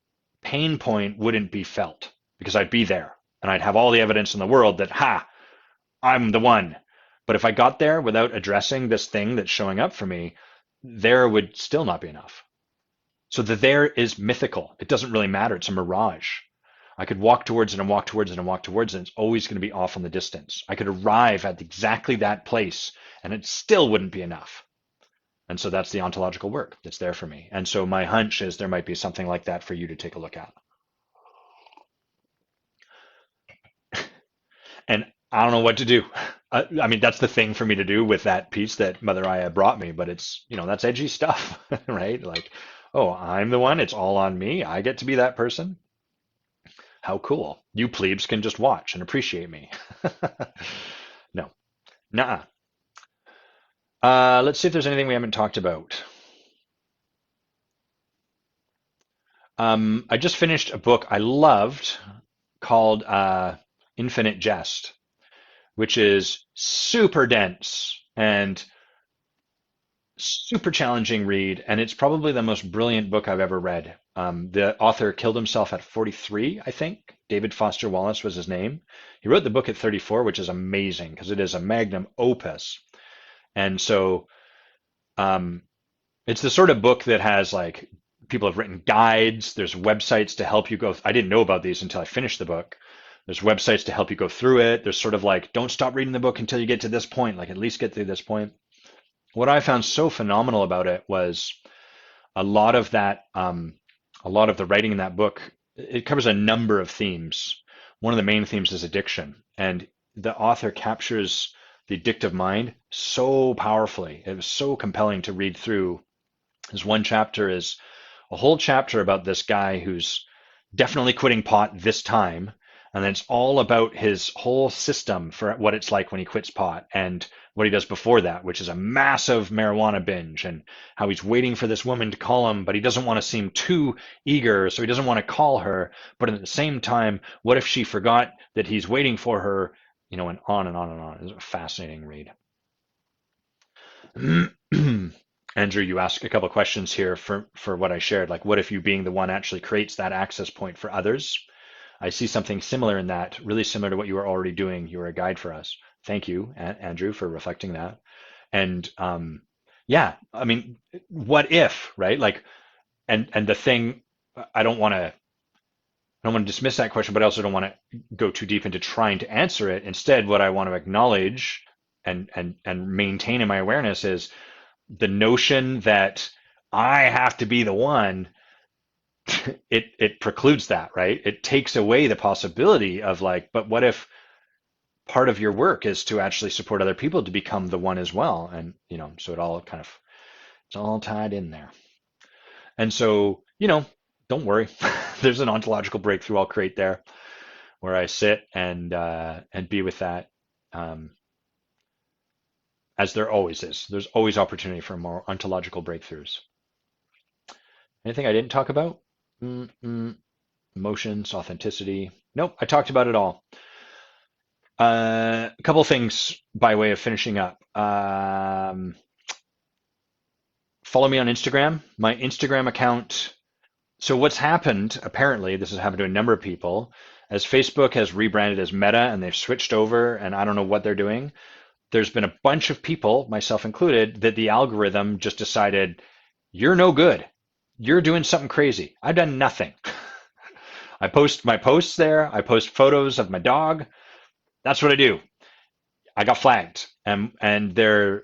pain point wouldn't be felt because I'd be there and I'd have all the evidence in the world that, I'm the one. But if I got there without addressing this thing that's showing up for me, there would still not be enough. So the there is mythical. It doesn't really matter. It's a mirage. I could walk towards it and walk towards it and walk towards it. And it's always going to be off in the distance. I could arrive at exactly that place and it still wouldn't be enough. And so that's the ontological work that's there for me. And so my hunch is there might be something like that for you to take a look at. And I don't know what to do. I mean, that's the thing for me to do with that piece that Mother Aya brought me, but it's, that's edgy stuff, right? Like, oh, I'm the one. It's all on me. I get to be that person. How cool. You plebes can just watch and appreciate me. No. Nuh-uh. Let's see if there's anything we haven't talked about. I just finished a book I loved called Infinite Jest, which is super dense and super challenging read, and it's probably the most brilliant book I've ever read. The author killed himself at 43, I think. David Foster Wallace was his name. He wrote the book at 34, which is amazing because it is a magnum opus. And so it's the sort of book that has like people have written guides. There's websites to help you go. I didn't know about these until I finished the book. There's websites to help you go through it. There's sort of like, don't stop reading the book until you get to this point, like at least get through this point. What I found so phenomenal about it was a lot of that, a lot of the writing in that book, it covers a number of themes. One of the main themes is addiction. And the author captures the addictive mind so powerfully. It was so compelling to read through. This one chapter is a whole chapter about this guy who's definitely quitting pot this time. And then it's all about his whole system for what it's like when he quits pot and what he does before that, which is a massive marijuana binge, and how he's waiting for this woman to call him, but he doesn't want to seem too eager, so he doesn't want to call her. But at the same time, what if she forgot that he's waiting for her, and on and on and on. It's a fascinating read. Andrew, you asked a couple of questions here for what I shared, like what if you being the one actually creates that access point for others? I see something similar in that, really similar to what you were already doing. You were a guide for us. Thank you, Andrew, for reflecting that. And yeah, I mean, what if, right? Like, and the thing, I don't want to dismiss that question, but I also don't want to go too deep into trying to answer it. Instead, what I want to acknowledge and maintain in my awareness is the notion that I have to be the one. It precludes that, right? It takes away the possibility of like, but what if part of your work is to actually support other people to become the one as well? And, so it's all tied in there. And so, don't worry. There's an ontological breakthrough I'll create there where I sit and be with that. As there always is. There's always opportunity for more ontological breakthroughs. Anything I didn't talk about? Emotions, authenticity. Nope, I talked about it all. A couple things by way of finishing up. Follow me on Instagram. My Instagram account. So what's happened, apparently, this has happened to a number of people, as Facebook has rebranded as Meta and they've switched over and I don't know what they're doing. There's been a bunch of people, myself included, that the algorithm just decided You're no good. You're doing something crazy. I've done nothing. I post my posts there. I post photos of my dog. That's what I do. I got flagged, and their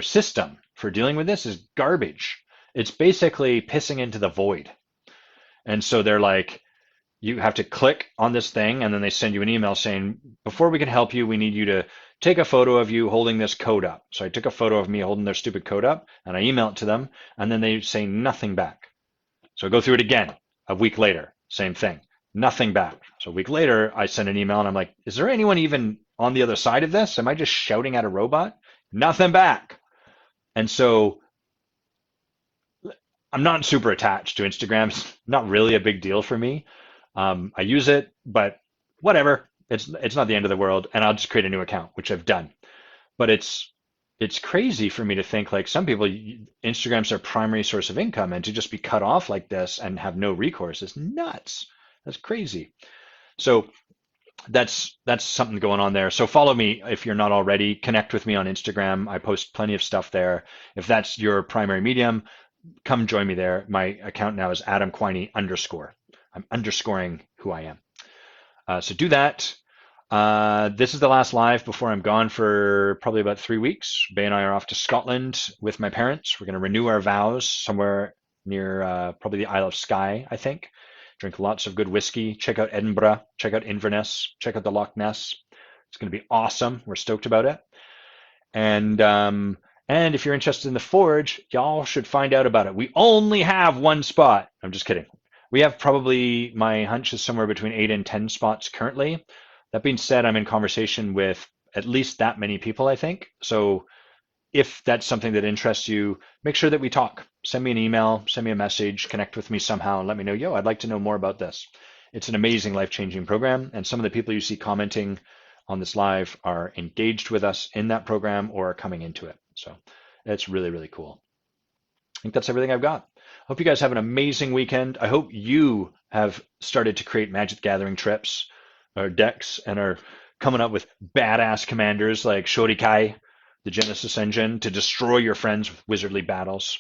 system for dealing with this is garbage. It's basically pissing into the void. And so they're like, you have to click on this thing, and then they send you an email saying, before we can help you, we need you to take a photo of you holding this code up. So I took a photo of me holding their stupid code up, and I email it to them, and then they say nothing back. So I go through it again a week later, same thing, nothing back. So a week later, I send an email, and I'm like, is there anyone even on the other side of this? Am I just shouting at a robot? Nothing back. And so I'm not super attached to Instagram. It's not really a big deal for me. I use it, but whatever. It's not the end of the world, and I'll just create a new account, which I've done. But it's crazy for me to think like some people, Instagram's their primary source of income, and to just be cut off like this and have no recourse is nuts. That's crazy. So that's something going on there. So follow me if you're not already. Connect with me on Instagram. I post plenty of stuff there. If that's your primary medium, come join me there. My account now is Adam Quiney _. I'm underscoring who I am. So do that. This is the last live before I'm gone for probably about 3 weeks. Bay and I are off to Scotland with my parents. We're going to renew our vows somewhere near probably the Isle of Skye, I think. Drink lots of good whiskey. Check out Edinburgh. Check out Inverness. Check out the Loch Ness. It's going to be awesome. We're stoked about it. And if you're interested in the Forge, y'all should find out about it. We only have one spot. I'm just kidding. We have probably, my hunch is somewhere between 8 and 10 spots currently. That being said, I'm in conversation with at least that many people, I think. So if that's something that interests you, make sure that we talk. Send me an email, send me a message, connect with me somehow, and let me know, yo, I'd like to know more about this. It's an amazing life-changing program, and some of the people you see commenting on this live are engaged with us in that program or are coming into it. So it's really, really cool. I think that's everything I've got. Hope you guys have an amazing weekend. I hope you have started to create Magic the Gathering trips or decks and are coming up with badass commanders like Shorikai, the Genesis engine, to destroy your friends with wizardly battles.